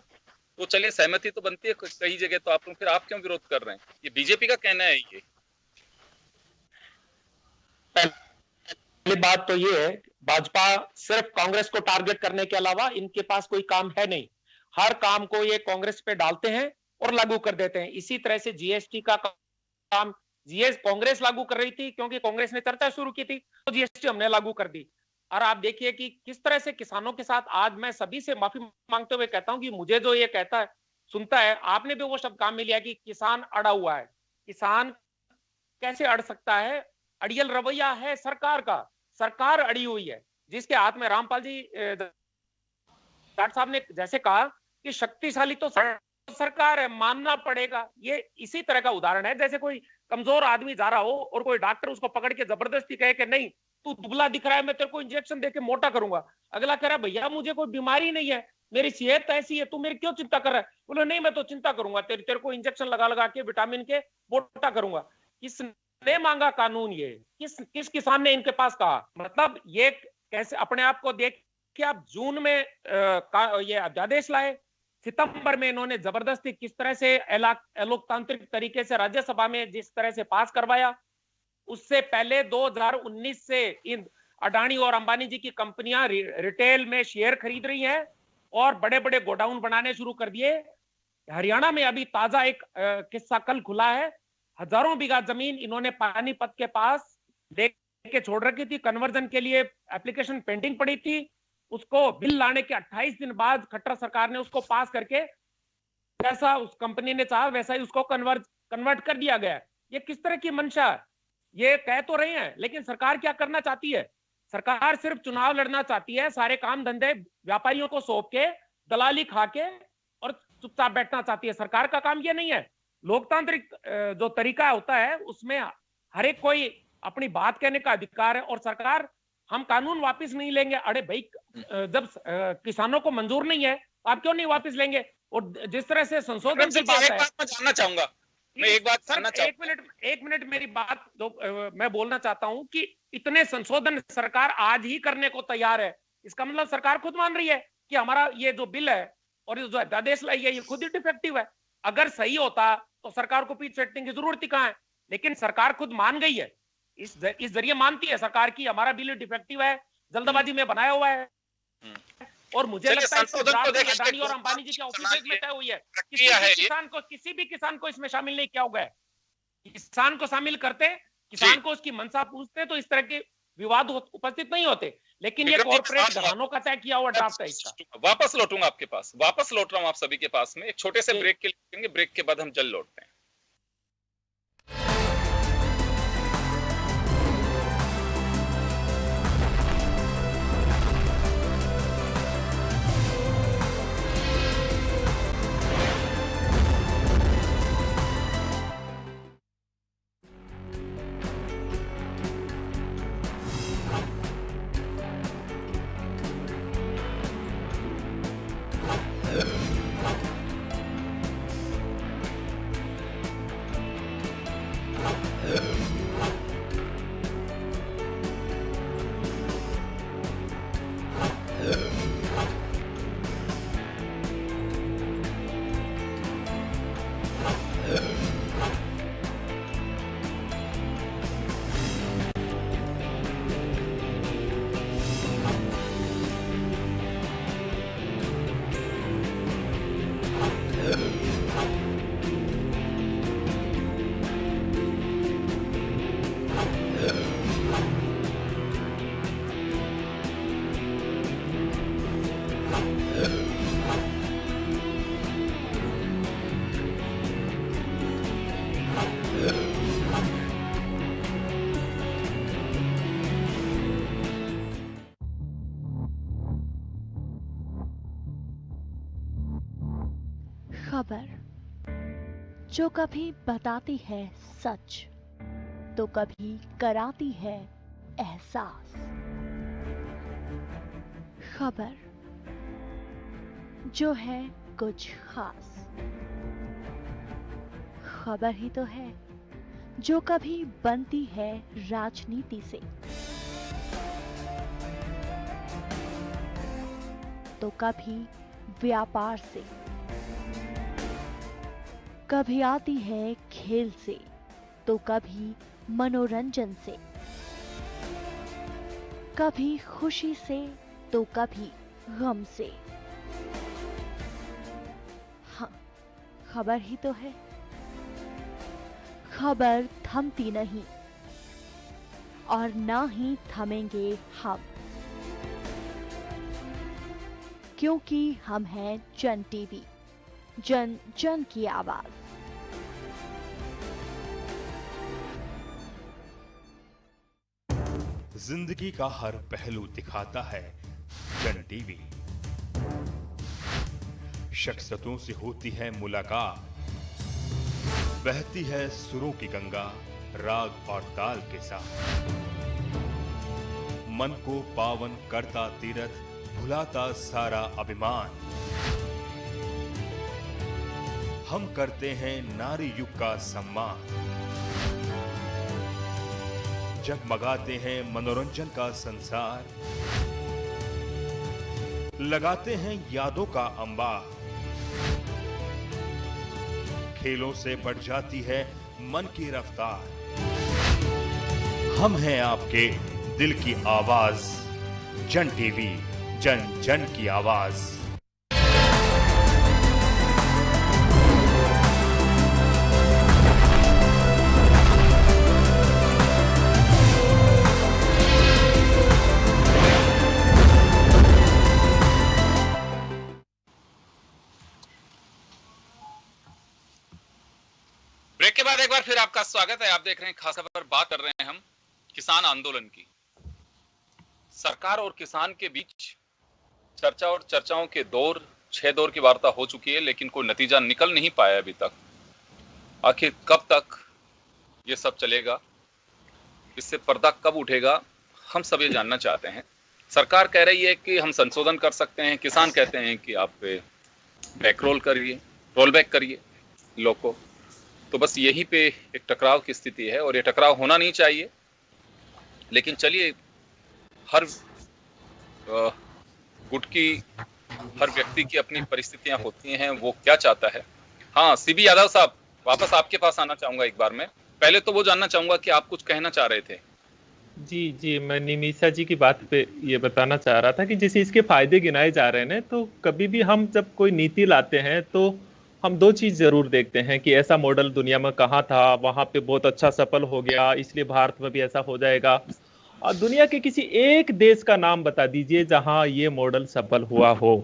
तो चलिए सहमति तो बनती है कई जगह, तो आप लोग फिर आप क्यों विरोध कर रहे हैं? ये बीजेपी का कहना है। ये पहली बात तो ये है, भाजपा सिर्फ कांग्रेस को टारगेट करने के अलावा इनके पास कोई काम है नहीं। हर काम को ये कांग्रेस पे डालते हैं और लागू कर देते हैं। इसी तरह से जीएसटी का काम कांग्रेस लागू कर रही थी, क्योंकि कांग्रेस ने चर्चा शुरू की थी, तो जीएसटी हमने लागू कर दी। और आप देखिए कि किस तरह से किसानों के साथ, आज मैं सभी से माफी मांगते हुए कहता हूं कि मुझे जो ये कहता है, सुनता है, आपने भी वो शब्द काम में लिया कि किसान अड़ा हुआ है। किसान कैसे अड़ सकता है? अड़ियल रवैया है सरकार का, सरकार अड़ी हुई है, जिसके हाथ में रामपाल जी साहब ने जैसे कहा कि शक्तिशाली तो सरकार है, मानना पड़ेगा। ये इसी तरह का उदाहरण है, जैसे कोई कमजोर आदमी जा रहा हो और कोई डॉक्टर उसको पकड़ के जबरदस्ती कहे कि नहीं तू दुबला दिख रहा है, मैं तेरे को इंजेक्शन देके मोटा करूंगा। अगला कह रहा है भैया मुझे कोई बीमारी नहीं है, मेरी सेहत ऐसी है, तू मेरी क्यों चिंता कर रहा है? बोले नहीं मैं तो चिंता करूंगा, तेरे को इंजेक्शन लगा के विटामिन के मोटा करूंगा। किसने मांगा कानून? ये किस किसान ने इनके पास कहा? मतलब ये कैसे अपने आप को देख कि आप जून में ये अध्यादेश लाए, सितंबर में इन्होंने जबरदस्ती किस तरह से अलोकतांत्रिक तरीके से राज्यसभा में जिस तरह से पास करवाया, उससे पहले 2019 से इन अडानी और अंबानी जी की कंपनियां रिटेल में शेयर खरीद रही हैं और बड़े बड़े गोडाउन बनाने शुरू कर दिए। हरियाणा में अभी ताजा एक किस्सा कल खुला है, हजारों बीघा जमीन इन्होंने पानीपत के पास लेके छोड़ रखी थी, कन्वर्जन के लिए एप्लीकेशन पेंडिंग पड़ी थी, उसको बिल लाने के 28 दिन बाद खट्टर सरकार ने उसको पास करके जैसा उस कंपनी ने चाहा वैसा ही उसको कन्वर्ट कर दिया गया। ये किस तरह की मंशा है? ये कह तो रहे हैं, लेकिन सरकार क्या करना चाहती है? सरकार सिर्फ चुनाव लड़ना चाहती है, सारे काम धंधे व्यापारियों को सौंप के दलाली खा के और चुपचाप बैठना चाहती है। सरकार का काम ये नहीं है। लोकतांत्रिक जो तरीका होता है उसमें हर एक कोई अपनी बात कहने का अधिकार है, और सरकार हम कानून वापस नहीं लेंगे। अरे भाई, जब किसानों को मंजूर नहीं है आप क्यों नहीं वापस लेंगे? और जिस तरह से संशोधन की बात है, मैं जानना चाहूंगा, मैं एक बात जानना चाहूंगा। एक मिनट मेरी बात मैं बोलना चाहता हूं कि इतने संशोधन सरकार आज ही करने को तैयार है। इसका मतलब सरकार खुद मान रही है कि हमारा ये जो बिल है और ये जो अध्यादेश लाई है ये खुद ही डिफेक्टिव है। अगर सही होता तो सरकार को पीछे हटने की जरूरत ही कहां है? लेकिन सरकार खुद मान गई है, इस जरिए मानती है सरकार की हमारा बिल डिफेक्टिव है, जल्दबाजी में बनाया हुआ है। और मुझे लगता है अडानी और अंबानी जी के ऑफिस में तय हुई है, किसी भी किसान को इसमें शामिल नहीं किया होगा। किसान को शामिल करते, किसान को उसकी मंशा पूछते तो इस तरह के विवाद उपस्थित नहीं होते। लेकिन ये कॉर्पोरेट घरानों का तय किया हुआ ड्राफ्ट है इसका। वापस लौटूंगा आपके पास, वापस लौट रहा हूं आप सभी के पास में। एक छोटे से ब्रेक के लिए, ब्रेक के बाद हम जल्द लौटते हैं। खबर जो कभी बताती है सच तो कभी कराती है एहसास। खबर जो है कुछ खास। खबर ही तो है जो कभी बनती है राजनीति से तो कभी व्यापार से, कभी आती है खेल से तो कभी मनोरंजन से, कभी खुशी से तो कभी गम से। हाँ, खबर ही तो है। खबर थमती नहीं और ना ही थमेंगे हम, क्योंकि हम हैं जन टीवी, जन जन की आवाज। जिंदगी का हर पहलू दिखाता है जन टीवी। शख्सियतों से होती है मुलाकात, बहती है सुरों की गंगा राग और ताल के साथ। मन को पावन करता तीरथ, भुलाता सारा अभिमान। हम करते हैं नारी युग का सम्मान। जगमगाते हैं मनोरंजन का संसार। लगाते हैं यादों का अंबार। खेलों से बढ़ जाती है मन की रफ्तार। हम हैं आपके दिल की आवाज, जन टीवी, जन जन की आवाज। ब्रेक के बाद एक बार फिर आपका स्वागत है। आप देख रहे हैं खास खबर। बात कर रहे हैं हम किसान आंदोलन की। सरकार और किसान के बीच चर्चा और चर्चाओं के 6 दौर की वार्ता हो चुकी है, लेकिन कोई नतीजा निकल नहीं पाया अभी तक। आखिर कब तक ये सब चलेगा, इससे पर्दा कब उठेगा, हम सब ये जानना चाहते हैं। सरकार कह रही है कि हम संशोधन कर सकते हैं, किसान कहते हैं कि आप रोल बैक करिए लॉ को। तो बस यहीं पे एक टकराव की स्थिति है और ये टकराव होना नहीं चाहिए। लेकिन चलिए, हर गुट की, हर व्यक्ति की अपनी परिस्थितियां होती हैं, वो क्या चाहता है। हाँ, सीबी यादव साहब, वापस आपके पास आना चाहूंगा एक बार में। पहले तो वो जानना चाहूंगा कि आप कुछ कहना चाह रहे थे। जी, मैं निमिषा जी की बात पे ये बताना चाह रहा था कि जैसे इसके फायदे गिनाए जा रहे हैं, तो कभी भी हम जब कोई नीति लाते हैं तो हम 2 चीज जरूर देखते हैं कि ऐसा मॉडल दुनिया में कहाँ था, वहां पे बहुत अच्छा सफल हो गया, इसलिए भारत में भी ऐसा हो जाएगा। और दुनिया के किसी एक देश का नाम बता दीजिए जहां ये मॉडल सफल हुआ हो,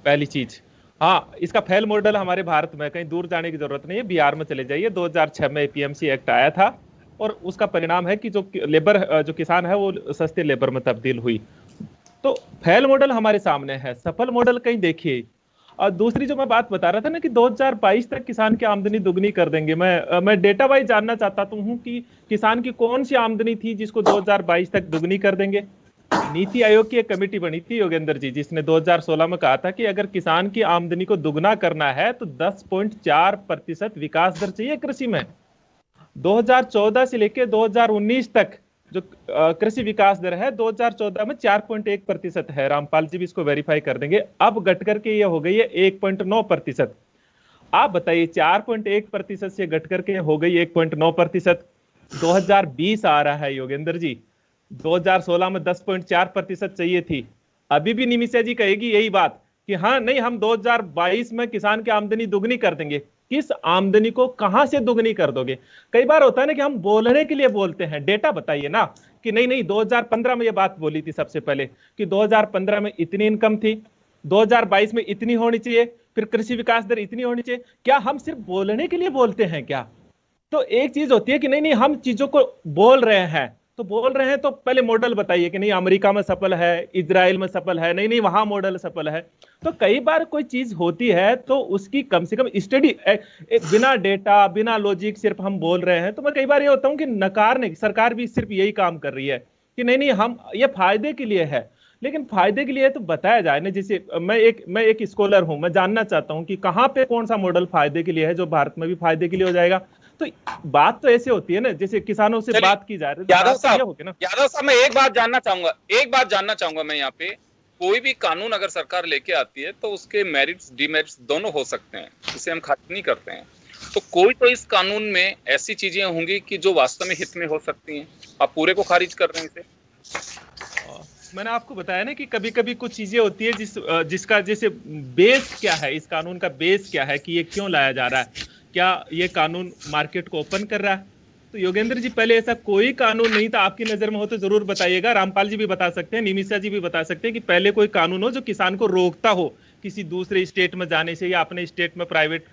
पहली चीज। हाँ, इसका फेल मॉडल हमारे भारत में, कहीं दूर जाने की जरूरत नहीं है, बिहार में चले जाइए। 2006 में एपीएमसी एक्ट आया था और उसका परिणाम है कि जो किसान है वो सस्ते लेबर में तब्दील हुई। तो फेल मॉडल हमारे सामने है, सफल मॉडल कहीं देखिए। और दूसरी जो मैं बात बता रहा था ना कि 2022 तक किसान की आमदनी दुगनी कर देंगे, मैं डेटा वाइज जानना चाहता हूं कि किसान की कौन सी आमदनी थी जिसको 2022 तक दुगनी कर देंगे। नीति आयोग की एक कमेटी बनी थी योगेंद्र जी, जिसने 2016 में कहा था कि अगर किसान की आमदनी को दुगना करना है तो 10.4% विकास दर चाहिए कृषि में। 2014 से लेकर 2019 तक जो कृषि विकास दर है 2014 में 4.1% है। रामपाल जी भी इसको वेरीफाई कर देंगे। अब घट करके ये हो गई है 1.9%। आप बताइए, 4.1% से घट करके हो गई 1.9%। 2020 आ रहा है योगेंद्र जी, 2016 में 10.4% चाहिए थी। अभी भी निमिषा जी कहेगी यही बात कि हाँ नहीं, हम 2022 में किसान की आमदनी दुगनी कर देंगे। किस आमदनी को कहां से दुगनी कर दोगे? कई बार होता है ना कि हम बोलने के लिए बोलते हैं, डेटा बताइए ना कि नहीं 2015 में ये बात बोली थी सबसे पहले कि 2015 में इतनी इनकम थी, 2022 में इतनी होनी चाहिए, फिर कृषि विकास दर इतनी होनी चाहिए। क्या हम सिर्फ बोलने के लिए बोलते हैं क्या? तो एक चीज होती है कि नहीं हम चीजों को बोल रहे हैं, तो बोल रहे हैं तो पहले मॉडल बताइए कि नहीं अमेरिका में सफल है, इजराइल में सफल है, नहीं वहां मॉडल सफल है। तो कई बार कोई चीज होती है तो उसकी कम से कम स्टडी, बिना डेटा बिना लॉजिक सिर्फ हम बोल रहे हैं। तो मैं कई बार ये होता हूं कि नकारने, सरकार भी सिर्फ यही काम कर रही है कि नहीं हम ये फायदे के लिए है, लेकिन फायदे के लिए तो बताया जाए ना। जैसे मैं एक स्कॉलर हूं, मैं जानना चाहता हूं कि कहां पे कौन सा मॉडल फायदे के लिए है जो भारत में भी फायदे के लिए हो जाएगा। तो बात तो ऐसे होती है ना, जैसे किसानों से बात की जा रही है। यादव साहब मैं एक बात जानना चाहूंगा मैं यहाँ पे, कोई भी कानून अगर सरकार लेके आती है तो उसके मेरिट्स डिमेरिट्स दोनों हो सकते हैं, इसे हम खारिज नहीं करते हैं। तो कोई तो इस कानून में ऐसी चीजें होंगी कि जो वास्तव में हित में हो सकती हैं, आप पूरे को खारिज कर रहे हैं इसे। मैंने आपको बताया ना कि कभी कभी कुछ चीजें होती है जिसका जैसे बेस क्या है, इस कानून का बेस क्या है कि ये क्यों लाया जा रहा है, क्या ये कानून मार्केट को ओपन कर रहा है। तो योगेंद्र जी पहले ऐसा कोई कानून नहीं था, आपकी नजर में हो तो जरूर बताइएगा। रामपाल जी भी बता सकते हैं, निमिषा जी भी बता सकते हैं कि पहले कोई कानून हो जो किसान को रोकता हो किसी दूसरे स्टेट में जाने से या अपने स्टेट में प्राइवेट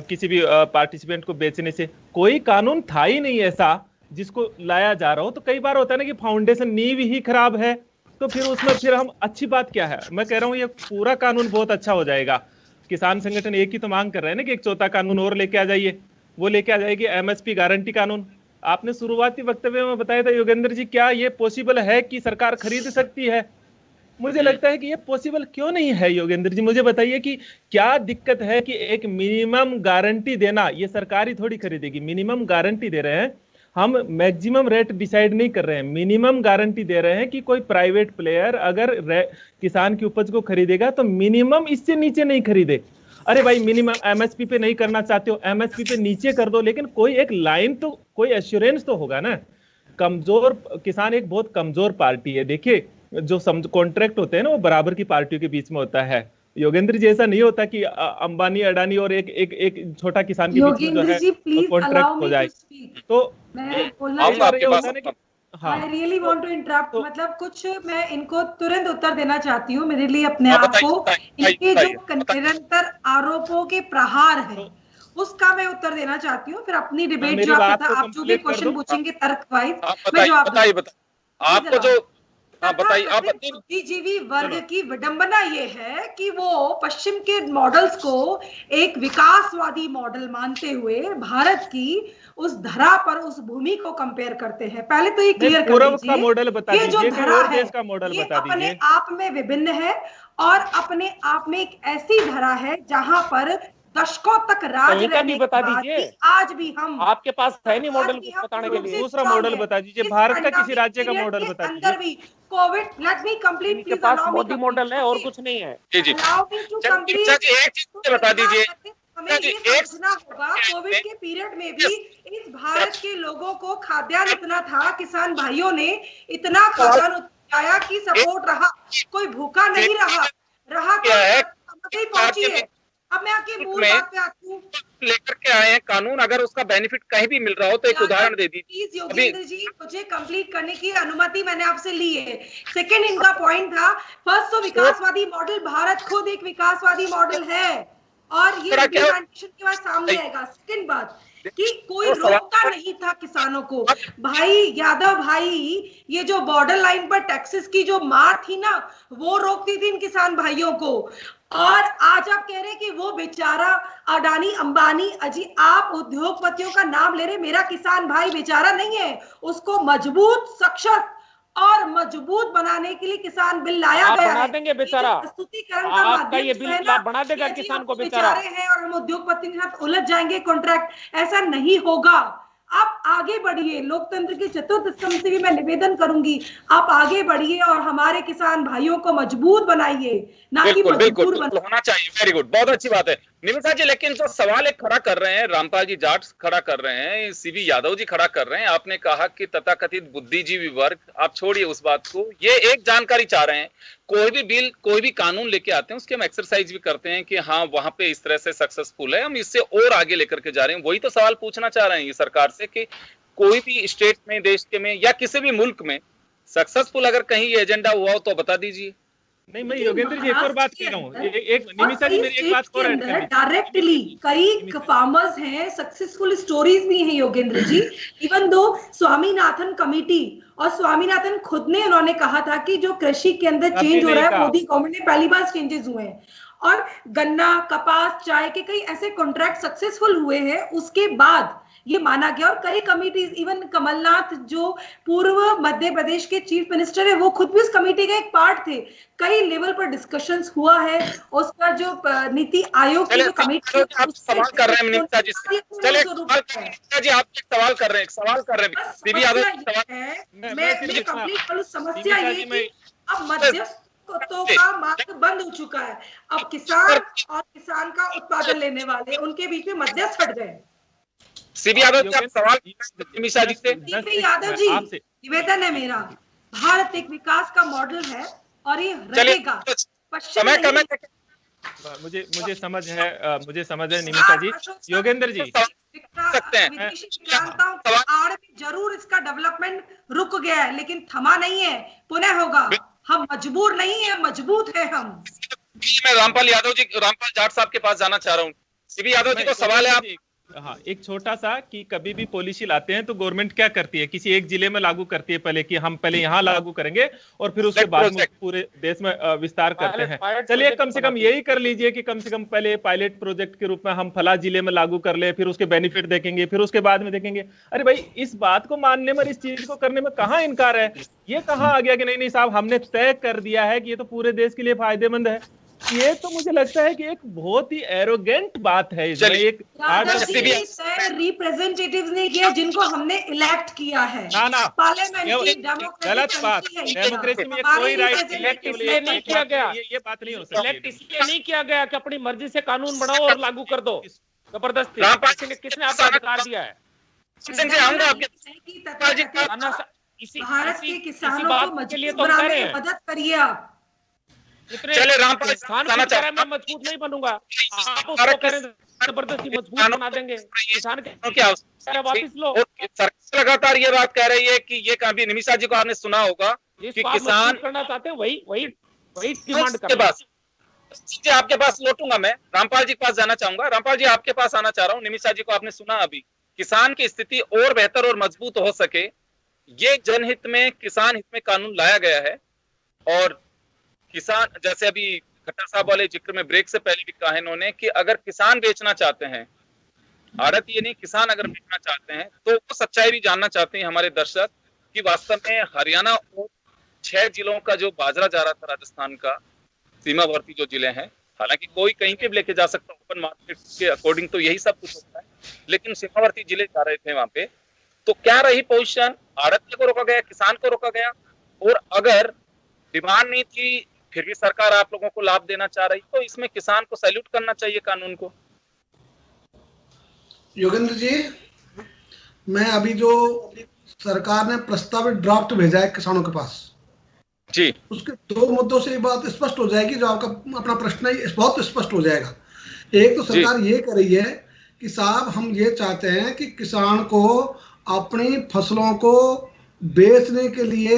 किसी भी पार्टिसिपेंट को बेचने से। कोई कानून था ही नहीं ऐसा जिसको लाया जा रहा हो। तो कई बार होता है ना कि फाउंडेशन नींव ही खराब है, तो फिर उसमें फिर हम अच्छी बात क्या है। मैं कह रहा हूँ ये पूरा कानून बहुत अच्छा हो जाएगा। किसान संगठन एक ही तो मांग कर रहे हैं ना कि एक चौथा कानून और लेके आ जाइए। वो लेके आ जाएगी एमएसपी गारंटी कानून। आपने शुरुआती वक्तव्य में बताया था योगेंद्र जी, क्या ये पॉसिबल है कि सरकार खरीद सकती है? मुझे लगता है कि ये पॉसिबल क्यों नहीं है योगेंद्र जी। मुझे बताइए कि क्या दिक्कत है कि एक मिनिमम गारंटी देना, ये सरकार ही थोड़ी खरीदेगी, मिनिमम गारंटी दे रहे हैं हम मैक्सिमम रेट डिसाइड नहीं कर रहे हैं, मिनिमम गारंटी दे रहे हैं कि कोई प्राइवेट प्लेयर अगर किसान की उपज को खरीदेगा तो मिनिमम इससे नीचे नहीं खरीदे। अरे भाई मिनिमम एमएसपी पे नहीं करना चाहते हो, एमएसपी पे नीचे कर दो, लेकिन कोई एक लाइन तो, कोई एश्योरेंस तो होगा ना। कमजोर किसान एक बहुत कमजोर पार्टी है। देखिए जो कॉन्ट्रैक्ट होते हैं ना वो बराबर की पार्टियों के बीच में होता है। योगेंद्र जी ऐसा नहीं होता कि अंबानी अडानी और एक छोटा किसान के बीच में जो है कॉन्ट्रैक्ट हो जाए। तो I really want to interrupt, मतलब कुछ मैं इनको तुरंत उत्तर देना चाहती हूँ मेरे लिए अपने आप को। इनके जो निरंतर आरोपों के प्रहार है उसका मैं उत्तर देना चाहती हूँ, फिर अपनी डिबेट जो आप जो भी क्वेश्चन पूछेंगे तर्क वाइज मैं जवाब आपको जो बताइए। आप बुद्धिजीवी वर्ग की विडंबना ये है कि वो पश्चिम के मॉडल्स को एक विकासवादी मॉडल मानते हुए भारत की उस धरा पर, उस भूमि को कंपेयर करते हैं। पहले तो ये क्लियर कर दीजिए, मॉडल बता ये जो धरा है ये अपने आप में विभिन्न है और अपने आप में एक ऐसी धरा है जहां पर दशकों तक राज रहने के बता बाद दीजिए। आज भी हम, आपके पास है नहीं मॉडल बताने के लिए, दूसरा मॉडल बता दीजिए, भारत का किसी राज्य का मॉडल बता दीजिए। अंदर भी कोविड, लेट मी कंप्लीट, के पास मोदी मॉडल है और कुछ नहीं है। जी जी एक चीज बता दीजिए, हमें ये समझना होगा कोविड के पीरियड में भी इस भारत के लोगों को खाद्यान्न इतना था, किसान भाइयों ने इतना खाद्यान्न उत्पाया कि सपोर्ट रहा, कोई भूखा नहीं रहा क्या है पहुंची है। अब मैं आपके मूल बात पे आती हूँ, लेकर के आए हैं कानून, अगर उसका बेनिफिट कहीं भी मिल रहा हो तो एक उदाहरण दे दीजिए प्लीज योगेंद्र जी, मुझे कंप्लीट करने की अनुमति मैंने आपसे ली है। सेकंड इनका पॉइंट था, फर्स्ट तो विकासवादी मॉडल, भारत खुद एक विकासवादी मॉडल है और ये इम्प्लीमेंटेशन के बाद सामने आएगा। सेकंड बात कि कोई रोकता नहीं था किसानों को। भाई यादव भाई, ये जो बॉर्डर लाइन पर टैक्सेस की जो मार थी ना, वो रोकती थी इन किसान भाइयों को। और आज आप कह रहे हैं कि वो बेचारा अडानी अंबानी, अजी आप उद्योगपतियों का नाम ले रहे, मेरा किसान भाई बेचारा नहीं है, उसको मजबूत, सक्षम और मजबूत बनाने के लिए किसान बिल लाया गया बना देंगे बेचारा, प्रस्तुतिकरण का आपका ये बिल बना देगा किसान को बेचारा है और हम उद्योगपति के साथ उलझ जाएंगे कॉन्ट्रैक्ट, ऐसा नहीं होगा। आप आगे बढ़िए, लोकतंत्र के चतुर्थ स्तंभ से भी मैं निवेदन करूंगी, आप आगे बढ़िए और हमारे किसान भाइयों को मजबूत बनाइए, ना कि मजबूर होना चाहिए। वेरी गुड, बहुत अच्छी बात है निमिषा जी। लेकिन जो सवाल एक खड़ा कर रहे हैं रामपाल जी जाट खड़ा कर रहे हैं, सीवी यादव जी खड़ा कर रहे हैं, आपने कहा कि तथाकथित बुद्धिजीवी वर्ग, आप छोड़िए उस बात को, ये एक जानकारी चाह रहे हैं, कोई भी बिल कोई भी कानून लेके आते हैं उसके हम एक्सरसाइज भी करते हैं कि हाँ वहां पे इस तरह से सक्सेसफुल है, हम इससे और आगे लेकर के जा रहे हैं। वही तो सवाल पूछना चाह रहे हैं ये सरकार से कि कोई भी स्टेट में, देश के में या किसी भी मुल्क में सक्सेसफुल अगर कहीं ये एजेंडा हुआ हो तो बता दीजिए। नहीं, मैं योगेंद्र जी एक और बात कह रहा हूँ, एक निमिषा जी मेरी एक बात और ऐड कर, डायरेक्टली कई फार्मर्स हैं, सक्सेसफुल स्टोरीज भी हैं Yogendra ji. Even though Swaminathan committee और स्वामीनाथन खुद ने उन्होंने कहा था कि जो कृषि के अंदर चेंज हो रहा है, मोदी गवर्नमेंट ने पहली बार चेंजेस हुए हैं और गन्ना, कपास, चाय के कई ऐसे कॉन्ट्रैक्ट सक्सेसफुल हुए हैं, उसके बाद ये माना गया। और कई कमिटीज, इवन कमलनाथ जो पूर्व मध्य प्रदेश के चीफ मिनिस्टर है, वो खुद भी उस कमेटी का एक पार्ट थे। कई लेवल पर डिस्कशंस हुआ है, उसका जो नीति आयोग की जो कमेटी, आप सवाल कर रहे हैं निमिषा जी, चलिए निमिषा जी आप एक सवाल कर रहे हैं, सीवी यादव मैं कंप्लीट करूं। समस्या ये कि अब मध्यस्थों का मार्ग बंद हो चुका है, अब किसान और किसान का उत्पादन लेने वाले, उनके बीच में मध्यस्थ हट गए। सीवी यादव जी आप सवाल निमिषा जी से। यादव जी निवेदन है मेरा, भारत एक विकास का मॉडल है और ये रहेगा। मुझे समझ है निमिषा जी। योगेंद्र जी सकते हैं, विदेशी विक्रांताओं की आड़ में जरूर इसका डेवलपमेंट रुक गया है, लेकिन थमा नहीं है, पुनः होगा। हम मजबूर नहीं है, मजबूत है हम। मैं रामपाल जाट साहब के पास जाना चाह रहा हूँ। सीवी यादव जी को सवाल है, आप हाँ एक छोटा सा कि कभी भी पॉलिसी लाते हैं तो गवर्नमेंट क्या करती है, किसी एक जिले में लागू करती है पहले कि हम पहले यहाँ लागू करेंगे और फिर उसके बाद में पूरे देश में विस्तार करते हैं। चलिए कम से कम यही कर लीजिए कि कम से कम पहले पायलट प्रोजेक्ट के रूप में हम फला जिले में लागू कर ले, फिर उसके बेनिफिट देखेंगे, फिर उसके बाद में देखेंगे। अरे भाई इस बात को मानने में, इस चीज को करने में कहाँ इनकार है? ये कहाँ आ गया कि नहीं साहब हमने तय कर दिया है कि ये तो पूरे देश के लिए फायदेमंद है। ये तो मुझे लगता है कि एक बहुत ही एरोगेंट बात है इसमें। एक रिप्रेजेंटेटिव ने किया जिनको हमने इलेक्ट किया है। ना पार्लियामेंट्री गलत बात। डेमोक्रेसी में कोई राइट इलेक्ट इसलिए नहीं किया गया, ये बात नहीं हो सकती। इलेक्ट इसलिए नहीं किया गया कि अपनी मर्जी से कानून बनाओ और लागू कर दो जबरदस्ती। किसने आपको अधिकार दिया है? भारत के किसानों को मजबूत बनाने में मदद करिए आप। चले रामपाल मैं मजबूत नहीं बनूंगा, आप उसको करें जबरदस्ती मजबूत बना देंगे। किसान क्या वापिस लो। सरकार लगातार ये बात कह रही है कि ये कभी निमिषा जी को आपने सुना होगा कि किसान करना चाहते हैं वही डिमांड के पास जी आपके पास लौटूंगा। मैं रामपाल जी के पास जाना चाहूंगा। रामपाल जी आपके पास आना चाह रहा हूँ। निमिषा जी को आपने सुना अभी, किसान की स्थिति और बेहतर और मजबूत हो सके ये जनहित में, किसान हित में कानून लाया गया है। और किसान, जैसे अभी खट्टर साहब वाले जिक्र में ब्रेक से पहले भी कहा इन्होंने कि अगर किसान बेचना चाहते हैं, भारत ये नहीं, किसान अगर बेचना चाहते हैं तो वो सच्चाई भी जानना चाहते हैं हमारे दर्शक कि वास्तव में हरियाणा और 6 जिलों का जो बाजरा जा रहा था राजस्थान का, सीमावर्ती जो जिले हैं, हालांकि कोई कहीं पे भी लेके जा सकता है, ओपन मार्केट के अकॉर्डिंग तो यही सब कुछ होता है, लेकिन सीमावर्ती जिले जा रहे थे वहां पे, तो क्या रही पोजीशन? आड़तिये को रोका गया, किसान को रोका गया। और अगर डिमांड नहीं थी फिर भी सरकार आप लोगों को लाभ देना चाह रही, तो इसमें किसान को सैल्यूट करना चाहिए कानून को। योगेंद्र जी, मैं अभी जो सरकार ने प्रस्तावित ड्राफ्ट भेजा है किसानों के पास जी, उसके 2 मुद्दों से ये बात स्पष्ट हो जाएगी, जो आपका अपना प्रश्न है बहुत स्पष्ट हो जाएगा। एक तो सरकार ये कर रही है कि साहब हम ये चाहते हैं कि किसान को अपनी फसलों को बेचने के लिए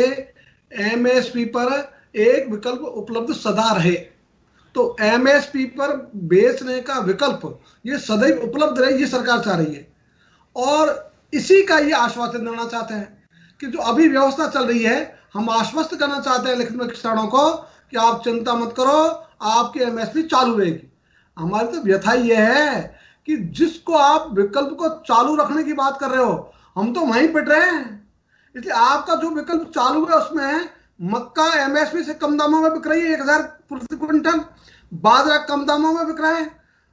एमएसपी पर एक विकल्प उपलब्ध सदा रहे। तो एमएसपी पर बेचने का विकल्प ये सदैव उपलब्ध रहे, ये सरकार चाह रही है। और इसी का ये आश्वासन देना चाहते हैं कि जो अभी व्यवस्था चल रही है, हम आश्वस्त करना चाहते हैं लिखित में किसानों को कि आप चिंता मत करो, आपकी एमएसपी चालू रहेगी। हमारी तो व्यथा यह है कि जिसको आप विकल्प को चालू रखने की बात कर रहे हो, हम तो वहीं पिट रहे हैं। इसलिए आपका जो विकल्प चालू है उसमें मक्का एमएसपी से कम दामों में बिक रही है 1000 प्रति क्विंटल, बाजरा कम दामों में बिक रहा है,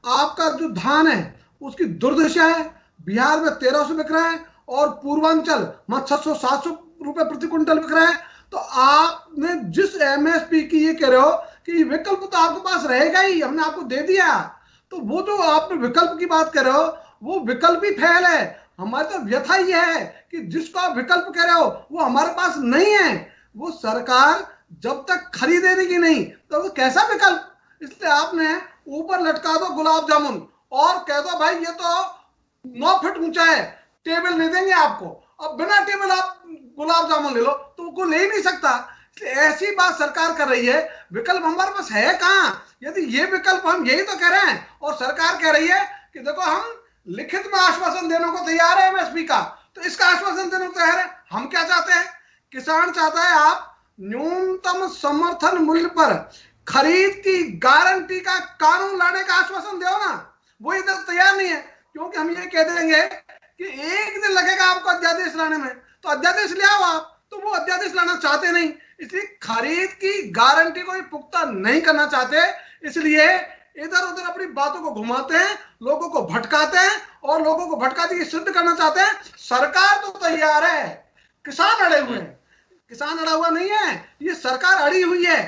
आपका जो धान है उसकी दुर्दशा है, बिहार में 1300 बिक रहा है और पूर्वांचल में 600-700 रुपए प्रति क्विंटल बिक रहा है। तो आपने जिस एमएसपी की ये कह रहे हो कि विकल्प तो आपके पास रहेगा ही, हमने आपको दे दिया, तो वो जो आपने विकल्प की बात कर रहे हो वो विकल्प ही फेल है। हमारी तो व्यथा ये है कि जिसको आप विकल्प कह रहे हो वो हमारे पास नहीं है। वो सरकार जब तक खरीदेगी नहीं तो वो कैसा विकल्प? इसलिए आपने ऊपर लटका दो गुलाब जामुन और कह दो भाई ये तो 9 फीट ऊंचा है, टेबल नहीं देंगे आपको, अब बिना टेबल आप गुलाब जामुन ले लो, तो वो ले ही नहीं सकता। ऐसी बात सरकार कर रही है, विकल्प हमारे पास है कहां? यदि ये विकल्प, हम यही तो कह रहे हैं और सरकार कह रही है कि देखो हम लिखित में आश्वासन देने को तैयार है एमएसपी का, तो इसका आश्वासन देने को तैयार है। हम क्या चाहते हैं? किसान चाहता है आप न्यूनतम समर्थन मूल्य पर खरीद की गारंटी का कानून लाने का आश्वासन दो ना, वो इधर तैयार नहीं है। क्योंकि हम ये कह देंगे कि एक दिन लगेगा आपको अध्यादेश लाने में, तो अध्यादेश ले आओ आप, तो वो अध्यादेश लाना चाहते नहीं। इसलिए खरीद की गारंटी को पुख्ता नहीं करना चाहते, इसलिए इधर उधर अपनी बातों को घुमाते हैं, लोगों को भटकाते हैं और लोगों को भटका के सिद्ध करना चाहते हैं सरकार तो तैयार है, किसान अड़े हुए हैं। किसान अड़ा हुआ नहीं है, ये सरकार अड़ी हुई है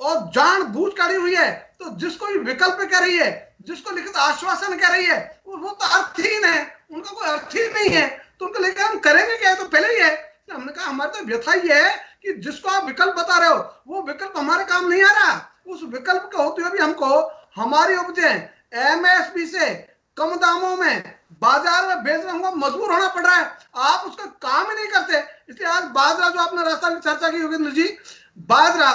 और जानबूझ कर अड़ी हुई है। तो जिसको भी विकल्प कह रही है, जिसको लिखित आश्वासन कह रही है, वो तो अर्थहीन है, उनका कोई अर्थ ही नहीं है। तो उनको लेकर हम करेंगे क्या? तो पहले ही है। हमने कहा हमारी तो व्यथा ये है कि जिसको आप विकल्प बता रहे हो वो विकल्प हमारे काम नहीं आ रहा। उस विकल्प का होते हुए भी हमको हमारी उपजें एमएसपी से कम दामों में बाजार में बेचने हमको मजबूर होना पड़ रहा है। आप उसका काम ही नहीं करते। इसलिए आज बाजरा जो आपने रास्ता की चर्चा की योगेंद्र जी, बाजरा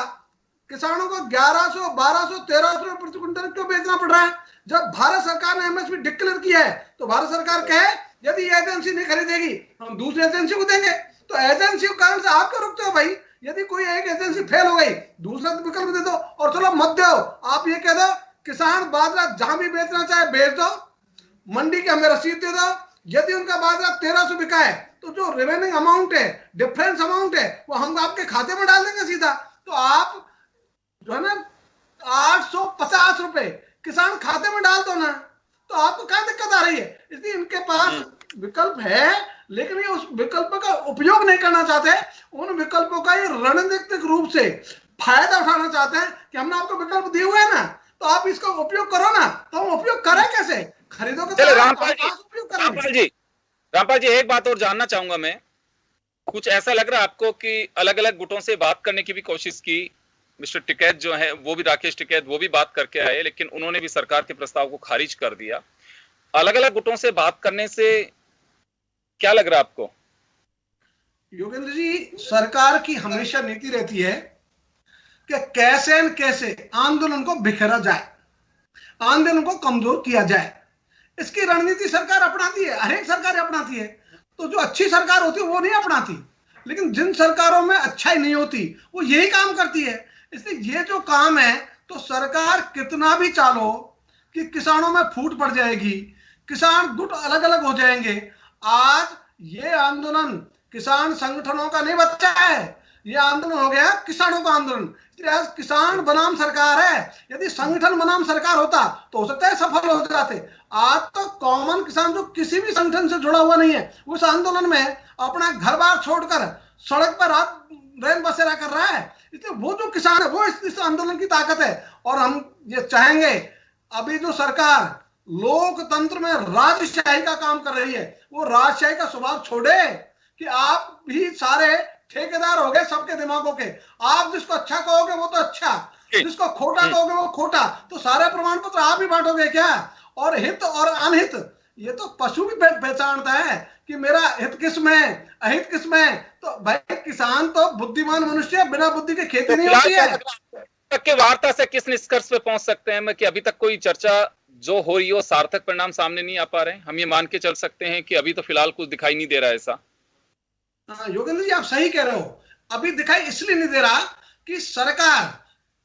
किसानों को 1100, 1200, 1300 रुपए प्रति क्विंटल क्यों बेचना पड़ रहा है? जब भारत सरकार ने एमएसपी डिक्लेयर किया है तो भारत सरकार कहे यदि एजेंसी नहीं खरीदेगी हम दूसरी एजेंसी को देंगे। तो एजेंसी के कारण से आप क्यों रुकते हो भाई? यदि कोई एक एजेंसी फेल हो गई, दूसरा विकल्प दे दो और चलो मत दो। आप ये कह दो किसान बाजरा जहां भी बेचना चाहे बेच दो, मंडी की हमें रसीद दे दो। यदि उनका बाजरा 1300 बिका है तो जो रिमेनिंग अमाउंट है, डिफरेंस अमाउंट है, वो हम आपके खाते में डाल देंगे सीधा। तो आप जो है ना 850 रुपए किसान खाते में डाल दो ना, तो आपको क्या दिक्कत आ रही है? इसलिए इनके पास विकल्प है, लेकिन ये उस विकल्प का उपयोग नहीं करना चाहते। उन विकल्पों का ये रणनीतिक रूप से फायदा उठाना चाहते हैं कि हमने आपको विकल्प दिए हुए हैं ना, तो आप इसका उपयोग करो ना। तो हम उपयोग करें कैसे? खरीदोगे तो रामपाल जी एक बात और जानना चाहूंगा मैं। कुछ ऐसा लग रहा है आपको कि अलग अलग गुटों से बात करने की भी कोशिश की, मिस्टर टिकैत जो है वो भी, राकेश टिकैत, वो भी बात करके आए, लेकिन उन्होंने भी सरकार के प्रस्ताव को खारिज कर दिया। अलग अलग गुटों से बात करने से क्या लग रहा है आपको? योगेंद्र जी, सरकार की हमेशा नीति रहती है कि कैसे न कैसे आंदोलन को बिखेरा जाए, आंदोलन को कमजोर किया जाए। इसकी रणनीति सरकार अपनाती है, हर एक सरकार अपनाती है। तो जो अच्छी सरकार होती है वो नहीं अपनाती, लेकिन जिन सरकारों में अच्छाई नहीं होती वो यही काम करती है। इसलिए ये जो काम है, तो सरकार कितना भी चालो कि किसानों में फूट पड़ जाएगी, किसान गुट अलग अलग हो जाएंगे। आज ये आंदोलन किसान संगठनों का नहीं बच्चा है, ये आंदोलन हो गया किसानों का आंदोलन। आज किसान बनाम सरकार है, यदि संगठन बनाम सरकार होता तो हो सकता है सफल हो जाते। आज तो कॉमन किसान जो किसी भी संगठन से जुड़ा हुआ नहीं है, उस आंदोलन में अपना घर बार छोड़कर सड़क पर रात रैन बसेरा कर रहा है। इसलिए वो जो किसान है वो इस आंदोलन की ताकत है। और हम ये चाहेंगे, अभी जो सरकार लोकतंत्र में राजशाही का काम कर रही है, वो राजशाही का स्वभाव छोड़े कि आप भी सारे ठेकेदार हो गए सबके दिमागों के। आप जिसको अच्छा कहोगे वो तो अच्छा, जिसको खोटा कहोगे वो खोटा। तो सारे प्रमाण पत्र आप ही बांटोगे क्या? और हित और अनहित ये तो पशु भी पहचानता है कि मेरा हित किस में, अहित किस में। तो भाई किसान तो बुद्धिमान मनुष्य है, बिना बुद्धि के खेती नहीं होती है। के वार्ता से किस निष्कर्ष पे पहुंच सकते हैं कि अभी तक कोई चर्चा जो हो रही हो सार्थक परिणाम सामने नहीं आ पा रहे हैं? हम ये मान के चल सकते हैं कि अभी तो फिलहाल कुछ दिखाई नहीं दे रहा है ऐसा? योगेंद्र जी, आप सही कह रहे हो। अभी दिखाई इसलिए नहीं दे रहा कि सरकार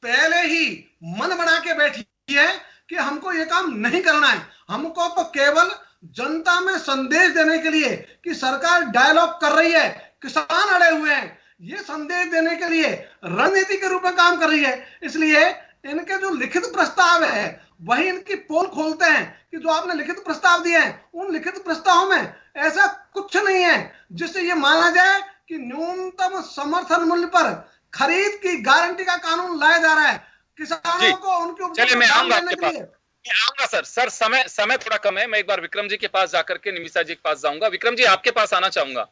पहले ही मन बना के बैठी है कि हमको ये काम नहीं करना है। हमको तो केवल जनता में संदेश देने के लिए कि सरकार डायलॉग कर रही है, किसान अड़े हुए हैं, ये संदेश देने के लिए रणनीति के रूप में काम कर रही है। इसलिए इनके जो लिखित प्रस्ताव है वही इनकी पोल खोलते हैं कि जो आपने लिखित प्रस्ताव दिए हैं, उन लिखित प्रस्तावों में ऐसा कुछ नहीं है जिससे ये माना जाए कि न्यूनतम समर्थन मूल्य पर खरीद की गारंटी का कानून लाया जा रहा है किसानों को उनके ऊपर। चलिए, मैं आऊंगा आपके पास, मैं आऊंगा सर। समय थोड़ा कम है। मैं एक बार विक्रम जी के पास जाकर के निमिषा जी के पास जाऊंगा। विक्रम जी, आपके पास आना चाहूंगा।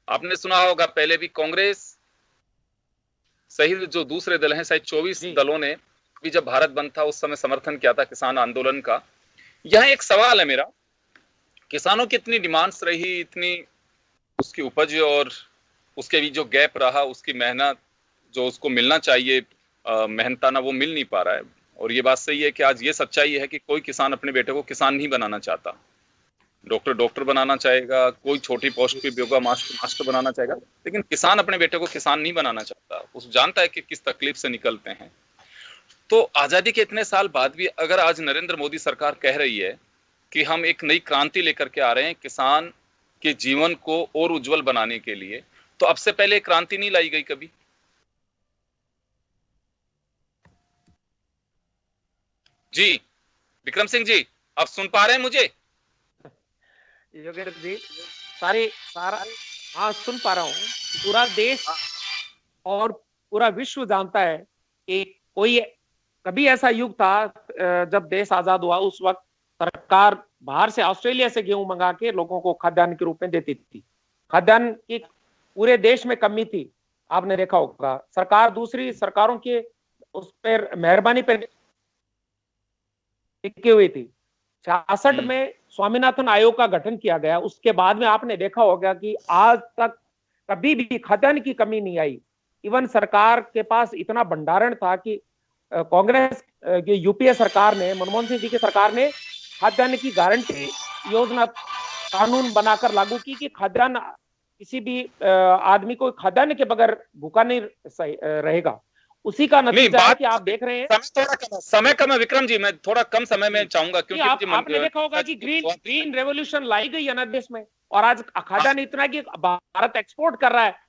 आपने सुना होगा पहले भी कांग्रेस सहित जो दूसरे दल हैं, शायद 24 दलों ने भी जब भारत बंद था उस समय समर्थन किया था किसान आंदोलन का। यह एक सवाल है मेरा, किसानों की इतनी डिमांड्स रही, इतनी उसकी उपज और उसके भी जो गैप रहा, उसकी मेहनत जो उसको मिलना चाहिए मेहनताना, वो मिल नहीं पा रहा है। और ये बात सही है कि आज ये सच्चाई है कि कोई किसान अपने बेटे को किसान नहीं बनाना चाहता। डॉक्टर बनाना चाहेगा, कोई छोटी पोस्ट पे योगा मास्टर बनाना चाहेगा, लेकिन किसान अपने बेटे को किसान नहीं बनाना चाहता। उस जानता है कि किस तकलीफ से निकलते हैं। तो आजादी के इतने साल बाद भी अगर आज नरेंद्र मोदी सरकार कह रही है कि हम एक नई क्रांति लेकर के आ रहे हैं किसान के जीवन को और उज्जवल बनाने के लिए, तो अब से पहले क्रांति नहीं लाई गई कभी? जी विक्रम सिंह जी, आप सुन पा रहे हैं मुझे? योगेंद्र जी, सारा हाँ सुन पा रहा हूँ। पूरा देश और पूरा विश्व जानता है कि कोई कभी ऐसा युग था जब देश आजाद हुआ, उस वक्त सरकार बाहर से ऑस्ट्रेलिया से गेहूं मंगा के लोगों को खाद्यान्न के रूप में देती थी। खाद्यान्न की पूरे देश में कमी थी, आपने देखा होगा। सरकार दूसरी सरकारों के उस पर मेहरबानी पर टिकी हुई थी। 66 में स्वामीनाथन आयोग का गठन किया गया। उसके बाद में आपने देखा होगा कि आज तक कभी भी खाद्यान्न की कमी नहीं आई। इवन सरकार के पास इतना भंडारण था कि कांग्रेस की यूपीए सरकार ने, मनमोहन सिंह जी की सरकार ने खाद्यान्न की गारंटी योजना कानून बनाकर लागू की कि खाद्यान्न किसी भी आदमी को खाद्यान्न के बगैर भूखा नहीं रहेगा। उसी का नतीजा है कि आप देख रहे हैं। समय कम है विक्रम जी, मैं थोड़ा कम समय में चाहूंगा क्योंकि आपने देखा होगा कि ग्रीन रेवोल्यूशन लाई गई है ना देश में, और आज खाद्यान्न इतना कि भारत एक्सपोर्ट कर रहा है।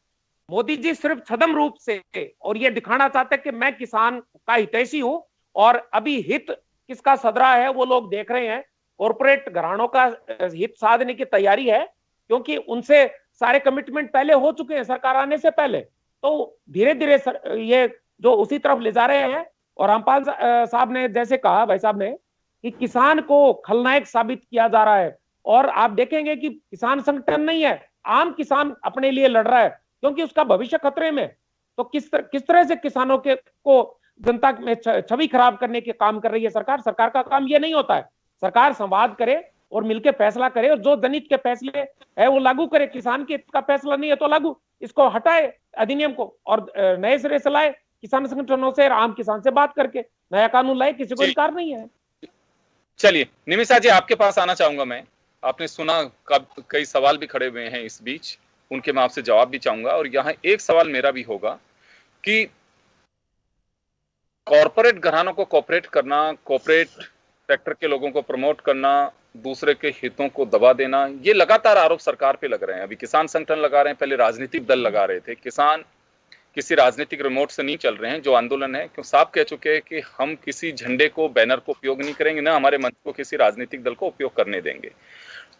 मोदी जी सिर्फ छद्म रूप से और ये दिखाना चाहते हैं कि मैं किसान का हितैषी हूं, और अभी हित किसका सदरा है वो लोग देख रहे हैं। कॉर्पोरेट घरानों का हित साधने की तैयारी है, क्योंकि उनसे सारे कमिटमेंट पहले हो चुके हैं सरकार आने से पहले। तो धीरे धीरे ये जो उसी तरफ ले जा रहे हैं। और रामपाल साहब ने जैसे कहा, भाई साहब ने, कि किसान को खलनायक साबित किया जा रहा है। और आप देखेंगे कि किसान संगठन नहीं है, आम किसान अपने लिए लड़ रहा है, क्योंकि उसका भविष्य खतरे में। तो किस तरह से किसानों के को जनता में छवि खराब करने के काम कर रही है सरकार। सरकार का काम ये नहीं होता है। सरकार संवाद करे और मिलकर फैसला करे, और जो जनहित के फैसले है वो लागू करे। किसान के हित का फैसला नहीं है तो लागू, इसको हटाए अधिनियम को, और नए सिरे से लाए, किसान संगठनों से, आम किसान से बात करके नया कानून लाए। किसी को इनकार नहीं है। चलिए निमिषा जी, आपके पास आना चाहूंगा मैं। आपने सुना कई सवाल भी खड़े हुए हैं इस बीच, उनके मैं आपसे जवाब भी चाहूंगा। और यहाँ एक सवाल मेरा भी होगा कि कॉर्पोरेट घरानों को कोऑपरेट करना, कॉर्पोरेट सेक्टर के लोगों को प्रमोट करना, दूसरे के हितों को दबा देना, ये लगातार आरोप सरकार पे लग रहे हैं। अभी किसान संगठन लगा रहे हैं, पहले राजनीतिक दल लगा रहे थे। किसान किसी राजनीतिक रिमोट से नहीं चल रहे हैं। जो आंदोलन है, क्यों साफ कह चुके हैं कि हम किसी झंडे को, बैनर को उपयोग नहीं करेंगे, ना हमारे मंच को किसी राजनीतिक दल को उपयोग करने देंगे।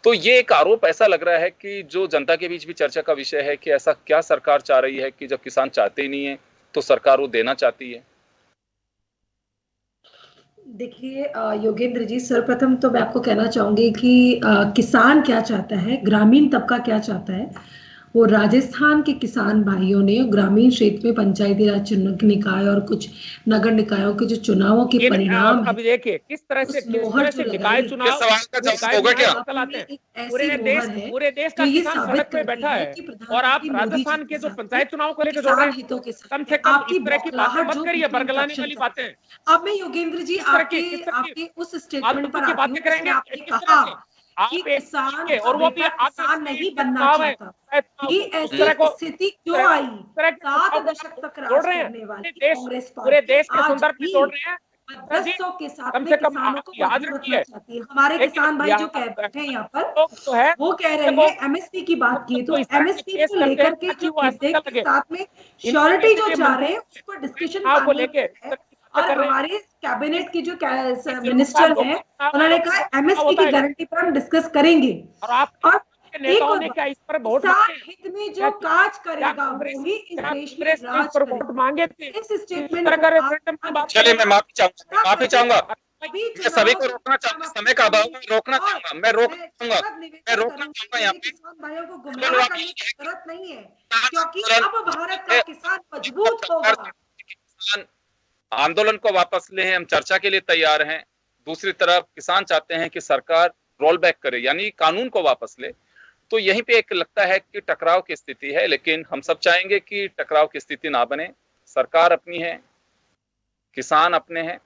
तो ये एक आरोप ऐसा लग रहा है कि जो जनता के बीच भी चर्चा का विषय है कि ऐसा क्या सरकार चाह रही है कि जब किसान चाहते ही नहीं है तो सरकार वो देना चाहती है। देखिए योगेंद्र जी, सर्वप्रथम तो मैं आपको कहना चाहूंगी कि किसान क्या चाहता है, ग्रामीण तबका क्या चाहता है। वो राजस्थान के किसान भाइयों ने ग्रामीण क्षेत्र में पंचायती राज निकाय और कुछ नगर निकायों के जो चुनावों के परिणाम, अब देखिए किस तरह से निकाय चुनाव, पूरे देश का किसान सड़क पे बैठा है, और आप राजस्थान के जो पंचायत चुनाव को लेकर जोड़ रहे हैं, कम से कम इस तरह की बातें मत करिए, बरगलाने वाली बातें। अब मैं योगेंद्र जी आपके उस स्टेटमेंट पर बातें करेंगे कि किसान और वो भी किसान नहीं बनना चाहता। ये ऐसी स्थिति क्यों आई? 7 दशक तक राज करने वाली कांग्रेस पूरे देश के संदर्भ में जोड़ रहे हैं। मध्यस्थों के साथ में किसानों को याद रखना चाहती है। हमारे किसान भाई जो कह बैठे हैं यहाँ पर, वो कह रहे हैं एमएसपी की बात की, तो एमएसपी को लेकर के जो के साथ में श्योरिटी जो चाह रहे हैं उसको डिस्कशन और हमारे कैबिनेट की जो मिनिस्टर हैं उन्होंने कहा एमएसपी की गारंटी पर हम डिस्कस करेंगे। और एक हित में जो काज करेगा वही इस देश में राज करेगा। इस स्टेटमेंट चलिए मैं माफी चाहूंगा मैं सभी को रोकना चाहूंगा, समय का अभाव में रोकना चाहूंगा, मैं रोकना चाहूंगा यहाँ पे। भाइयों को गुमराह करने की जरूरत नहीं है, क्योंकि अब भारत का किसान मजबूत होगा। आंदोलन को वापस ले, हम चर्चा के लिए तैयार हैं। दूसरी तरफ किसान चाहते हैं कि सरकार रोल बैक करे, यानी कानून को वापस ले। तो यहीं पे एक लगता है कि टकराव की स्थिति है, लेकिन हम सब चाहेंगे कि टकराव की स्थिति ना बने। सरकार अपनी है, किसान अपने हैं,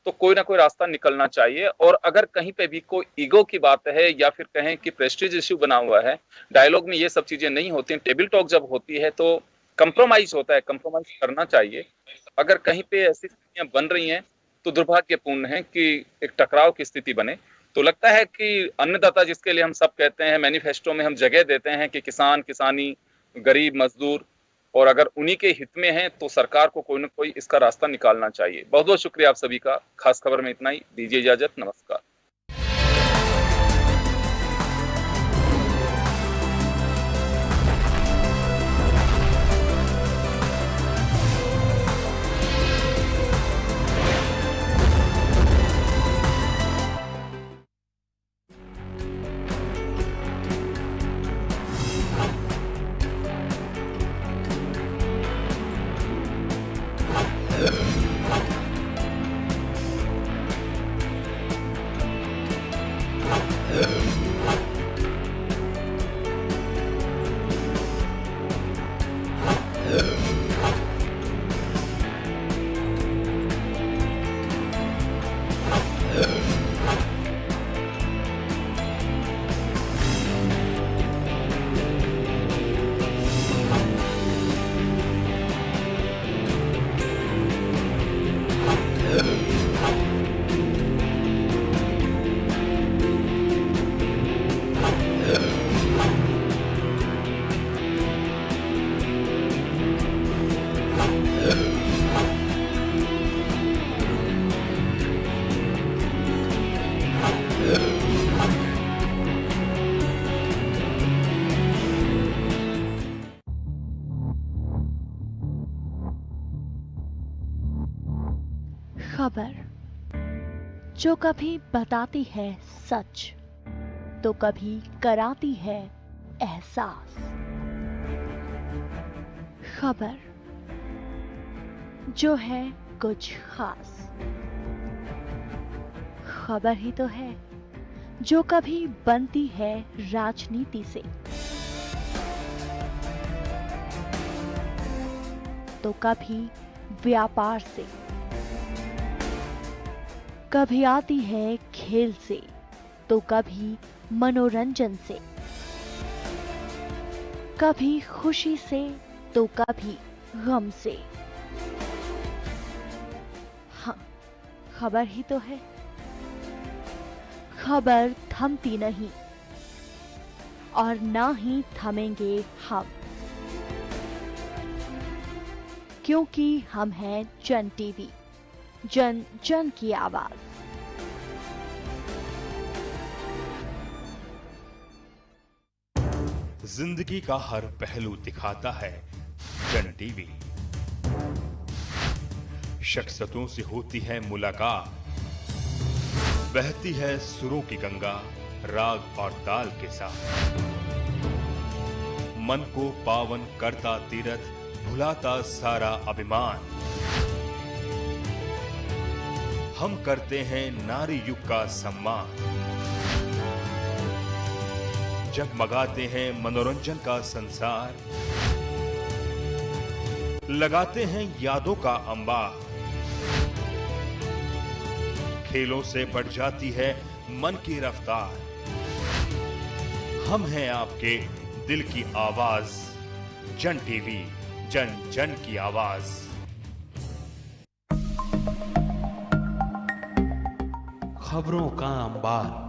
तो कोई ना कोई रास्ता निकलना चाहिए। और अगर कहीं पे भी कोई ईगो की बात है या फिर कहें कि प्रेस्टीज इश्यू बना हुआ है, डायलॉग में ये सब चीजें नहीं होती हैं। टेबल टॉक जब होती है तो कंप्रोमाइज होता है, कंप्रोमाइज करना चाहिए। अगर कहीं पे ऐसी स्थितियां बन रही हैं तो दुर्भाग्यपूर्ण है कि एक टकराव की स्थिति बने। तो लगता है कि अन्नदाता जिसके लिए हम सब कहते हैं, मैनिफेस्टो में हम जगह देते हैं कि किसान, किसानी, गरीब, मजदूर, और अगर उन्हीं के हित में है तो सरकार को कोई ना कोई इसका रास्ता निकालना चाहिए। बहुत बहुत शुक्रिया आप सभी का। खास खबर में इतना ही, दीजिए इजाजत, नमस्कार। खबर जो कभी बताती है सच तो कभी कराती है एहसास। खबर जो है कुछ खास। खबर ही तो है जो कभी बनती है राजनीति से तो कभी व्यापार से, कभी आती है खेल से तो कभी मनोरंजन से, कभी खुशी से तो कभी गम से। हाँ, खबर ही तो है। खबर थमती नहीं और ना ही थमेंगे हम, क्योंकि हम हैं जन टीवी, जन जन की आवाज। जिंदगी का हर पहलू दिखाता है जन टीवी। शख्सियतों से होती है मुलाकात, बहती है सुरों की गंगा राग और ताल के साथ। मन को पावन करता तीरथ, भुलाता सारा अभिमान। हम करते हैं नारी युग का सम्मान, जगमगाते हैं मनोरंजन का संसार, लगाते हैं यादों का अंबार। खेलों से बढ़ जाती है मन की रफ्तार। हम हैं आपके दिल की आवाज, जन टीवी, जन जन की आवाज। खबरों का अंबार